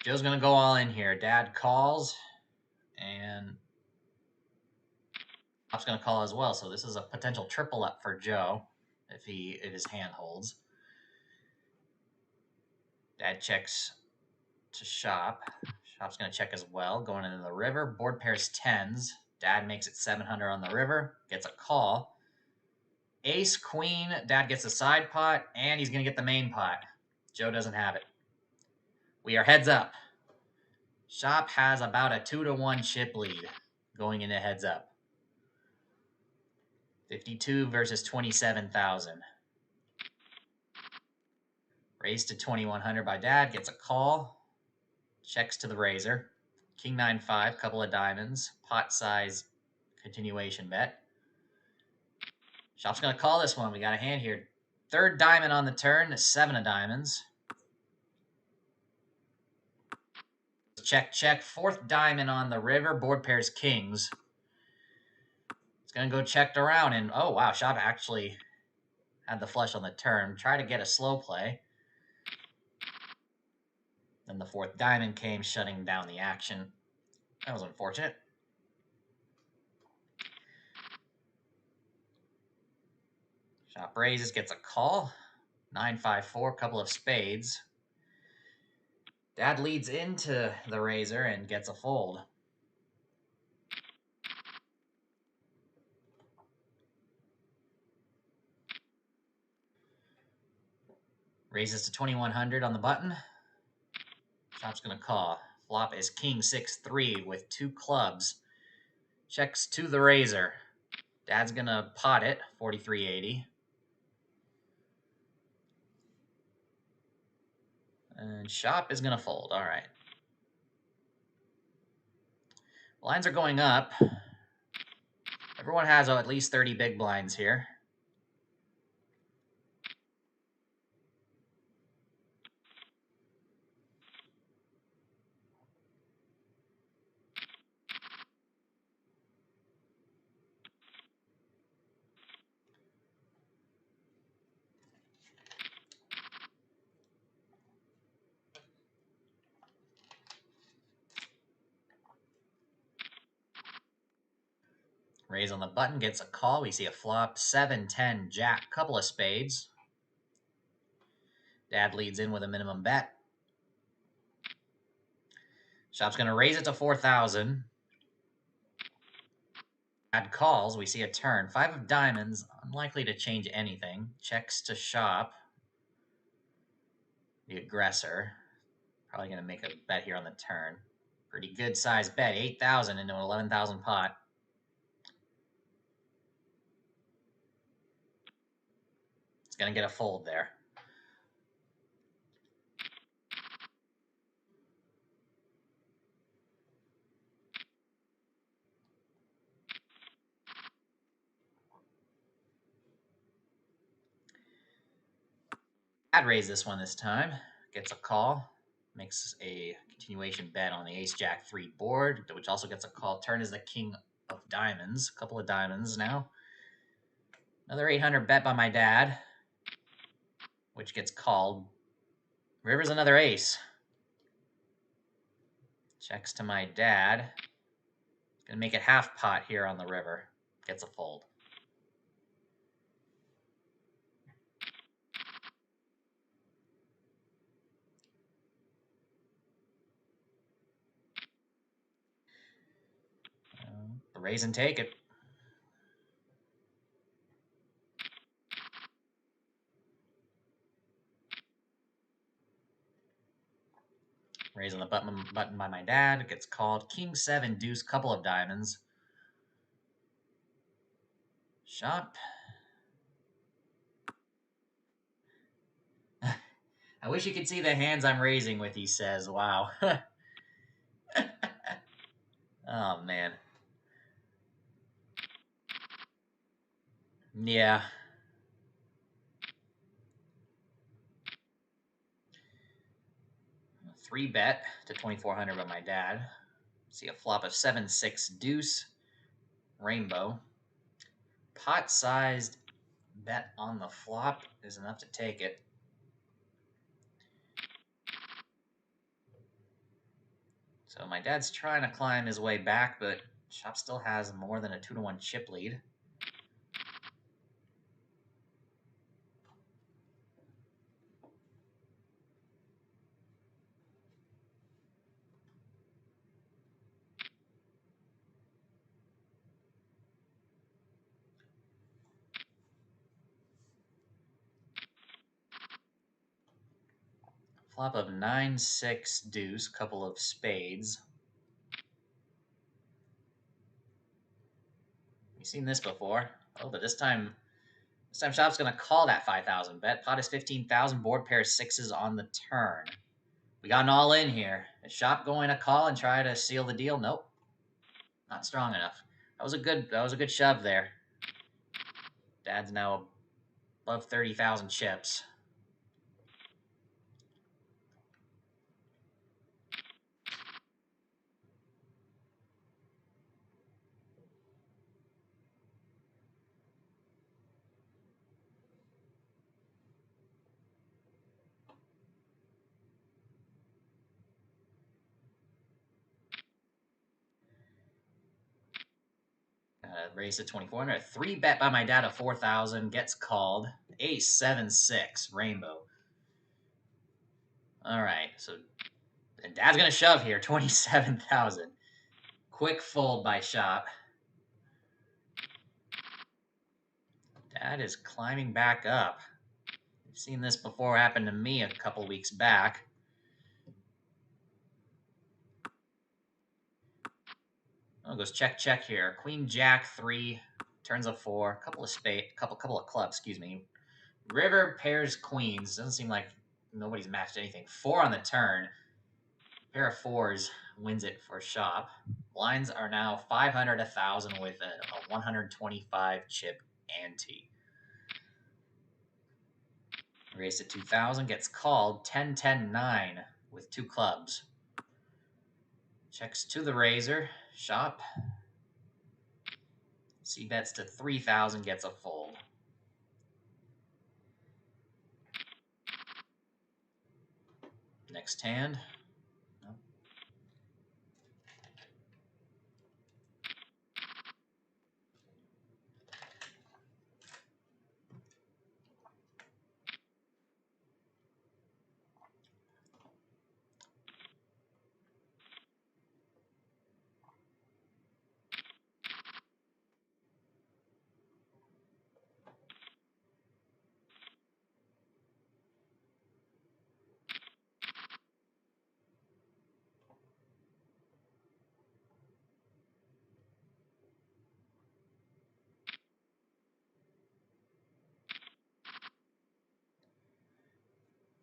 [SPEAKER 1] Joe's going to go all in here. Dad calls. And Flop's going to call as well. So this is a potential triple up for Joe if his hand holds. Dad checks to Shop. Shop's going to check as well. Going into the river. Board pairs 10s. Dad makes it 700 on the river. Gets a call. Ace, queen. Dad gets a side pot. And he's going to get the main pot. Joe doesn't have it. We are heads up. Shop has about a 2-1 chip lead going into heads up. 52 versus 27,000. Raised to 2,100 by Dad. Gets a call. Checks to the raiser. King 9-5, couple of diamonds. Pot size continuation bet. Shop's going to call this one. We got a hand here. 3rd diamond on the turn. 7 of diamonds. Check, check. 4th diamond on the river. Board pairs kings. It's going to go checked around. And, oh, wow, Shop actually had the flush on the turn, try to get a slow play. Then the fourth diamond came, shutting down the action. That was unfortunate. Shop raises, gets a call. 9-5-4, couple of spades. Dad leads into the razor and gets a fold. Raises to 2100 on the button. Shop's gonna call. Flop is king 6-3 with 2 clubs. Checks to the razor. Dad's gonna pot it, 4380. And Shop is gonna fold. All right. Blinds are going up. Everyone has at least 30 big blinds here. Raise on the button, gets a call. We see a flop, 7-10, jack, couple of spades. Dad leads in with a minimum bet. Shop's going to raise it to 4,000. Dad calls. We see a turn. 5 of diamonds, unlikely to change anything. Checks to Shop. The aggressor. Probably going to make a bet here on the turn. Pretty good size bet, 8,000 into an 11,000 pot. It's going to get a fold there. Dad raised this one this time. Gets a call. Makes a continuation bet on the ace-jack 3 board, which also gets a call. Turn is the king of diamonds. A couple of diamonds now. Another 800 bet by my dad, which gets called. River's another ace. Checks to my dad. Gonna make it half pot here on the river. Gets a fold. Raise and take it. Raise on the button by my dad. It gets called. King 7, deuce, couple of diamonds. Shop. I wish you could see the hands I'm raising with, he says. Wow. Oh, man. Yeah. Three bet to 2,400 by my dad. See a flop of 7-6 deuce. Rainbow. Pot-sized bet on the flop is enough to take it. So my dad's trying to climb his way back, but Shop still has more than a 2-1 chip lead. Flop of 9-6 deuce, couple of spades. You've seen this before. Oh, but this time Shop's going to call that 5,000 bet. Pot is 15,000. Board pair 6s on the turn. We got an all in here. Is Shop going to call and try to seal the deal? Nope. Not strong enough. That was a good shove there. Dad's now above 30,000 chips. Raised to 2,400. 3-bet by my dad of 4,000. Gets called. Ace 7-6. Rainbow. All right. So, and Dad's going to shove here. 27,000. Quick fold by Shop. Dad is climbing back up. I've seen this before happen to me a couple weeks back. Oh, goes check, check here. Queen, Jack, 3. Turns of 4. Couple of clubs, excuse me. River pairs queens. Doesn't seem like nobody's matched anything. 4 on the turn. Pair of 4s wins it for Shop. Blinds are now 500, 1,000 with a 125 chip ante. Raise to 2,000. Gets called. 10, 10, 9 with 2 clubs. Checks to the razor. Shop. C bets to 3,000. Gets a fold. Next hand. No.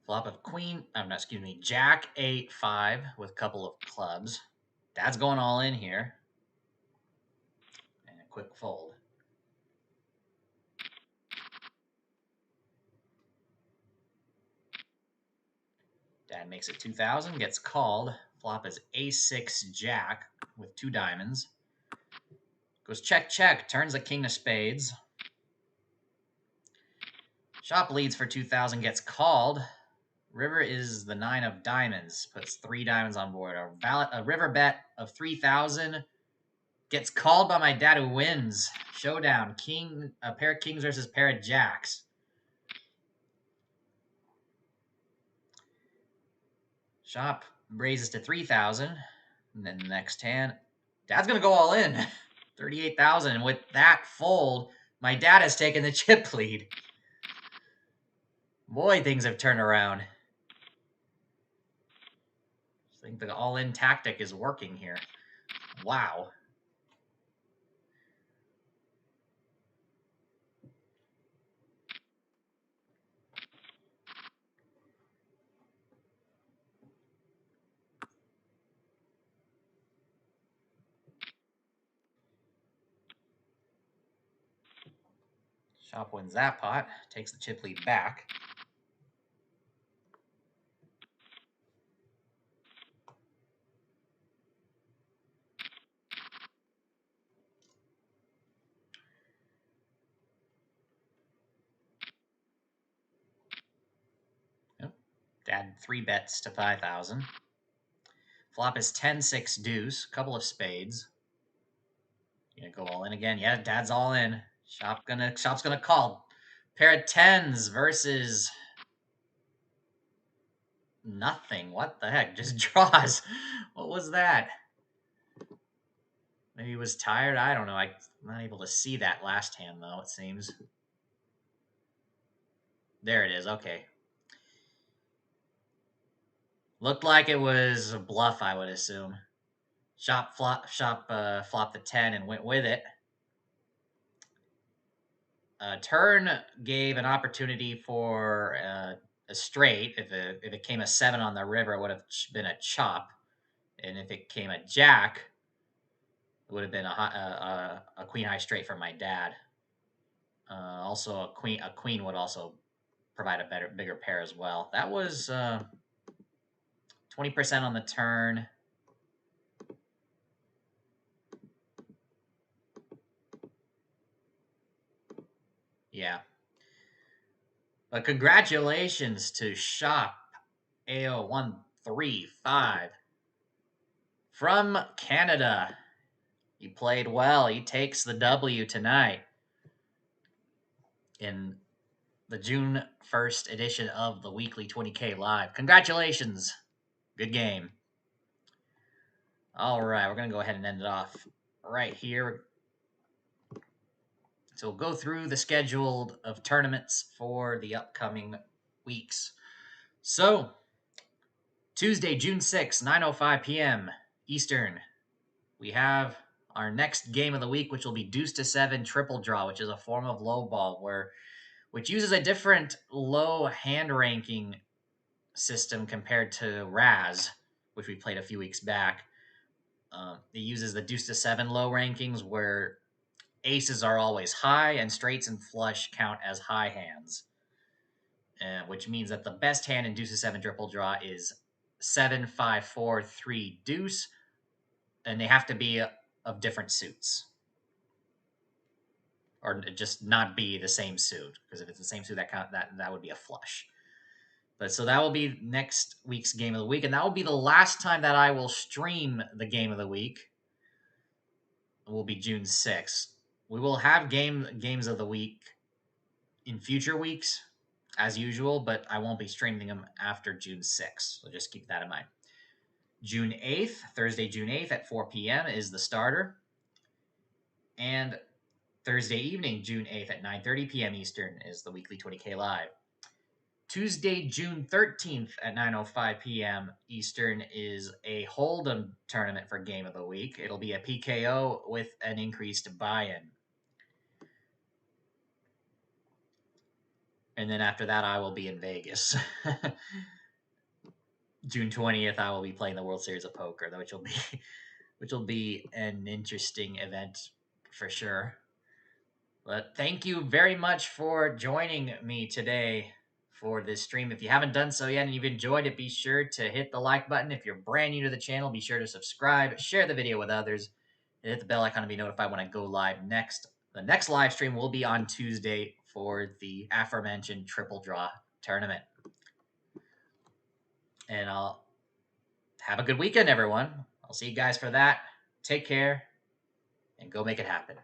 [SPEAKER 1] Flop of queen. Oh, no, excuse me. Jack 8, 5 with a couple of clubs. Dad's going all in here. And a quick fold. Dad makes it 2,000. Gets called. Flop is A6 Jack with 2 diamonds. Goes check, check. Turns a king of spades. Shop leads for 2,000. Gets called. River is the 9 of diamonds. Puts 3 diamonds on board. A river bet of 3,000. Gets called by my dad who wins. Showdown. A pair of kings versus pair of jacks. Shop raises to 3,000. And then the next hand, Dad's going to go all in. 38,000. And with that fold, my dad has taken the chip lead. Boy, things have turned around. I think the all-in tactic is working here. Wow. Shop wins that pot. Takes the chip lead back. Yep. Dad 3 bets to 5,000. Flop is 10, 6 deuce. Couple of spades. Gonna go all in again. Yeah, Dad's all in. Shop's gonna call. Pair of 10s versus nothing. What the heck? Just draws. What was that? Maybe he was tired. I don't know. I'm not able to see that last hand though, it seems. There it is. Okay. Looked like it was a bluff, I would assume. Shop flopped the 10 and went with it. Turn gave an opportunity for a straight. If it came a 7 on the river, it would have been a chop. And if it came a jack, it would have been a queen high straight for my dad. Also, a queen would also provide a bigger pair as well. That was 20% on the turn. Yeah. But congratulations to Shop AO135 from Canada. He played well. He takes the W tonight in the June 1st edition of the weekly 20K Live. Congratulations. Good game. All right, we're going to go ahead and end it off right here. So we'll go through the schedule of tournaments for the upcoming weeks. So, Tuesday, June 6th, 9:05 p.m. Eastern, we have our next game of the week, which will be Deuce to 7 Triple Draw, which is a form of low ball which uses a different low hand ranking system compared to Raz, which we played a few weeks back. It uses the Deuce to 7 low rankings where aces are always high and straights and flush count as high hands, which means that the best hand in Deuce to 7 Triple Draw is 7, 5, 4, 3 Deuce, and they have to be of different suits. Or just not be the same suit, because if it's the same suit, that would be a flush. But so that will be next week's game of the week, and that will be the last time that I will stream the game of the week. It will be June 6th. We will have games of the week in future weeks, as usual, but I won't be streaming them after June 6th. So just keep that in mind. June 8th, Thursday, June 8th at 4 p.m. is the starter. And Thursday evening, June 8th at 9:30 p.m. Eastern is the weekly 20K Live. Tuesday, June 13th at 9:05 p.m. Eastern is a Hold'em tournament for Game of the Week. It'll be a PKO with an increased buy-in. And then after that, I will be in Vegas. June 20th, I will be playing the World Series of Poker, which will be an interesting event for sure. But thank you very much for joining me today for this stream. If you haven't done so yet and you've enjoyed it, be sure to hit the like button. If you're brand new to the channel, be sure to subscribe, share the video with others, and hit the bell icon to be notified when I go live next. The next live stream will be on Tuesday for the aforementioned Triple Draw tournament. And I'll have a good weekend, everyone. I'll see you guys for that. Take care and go make it happen.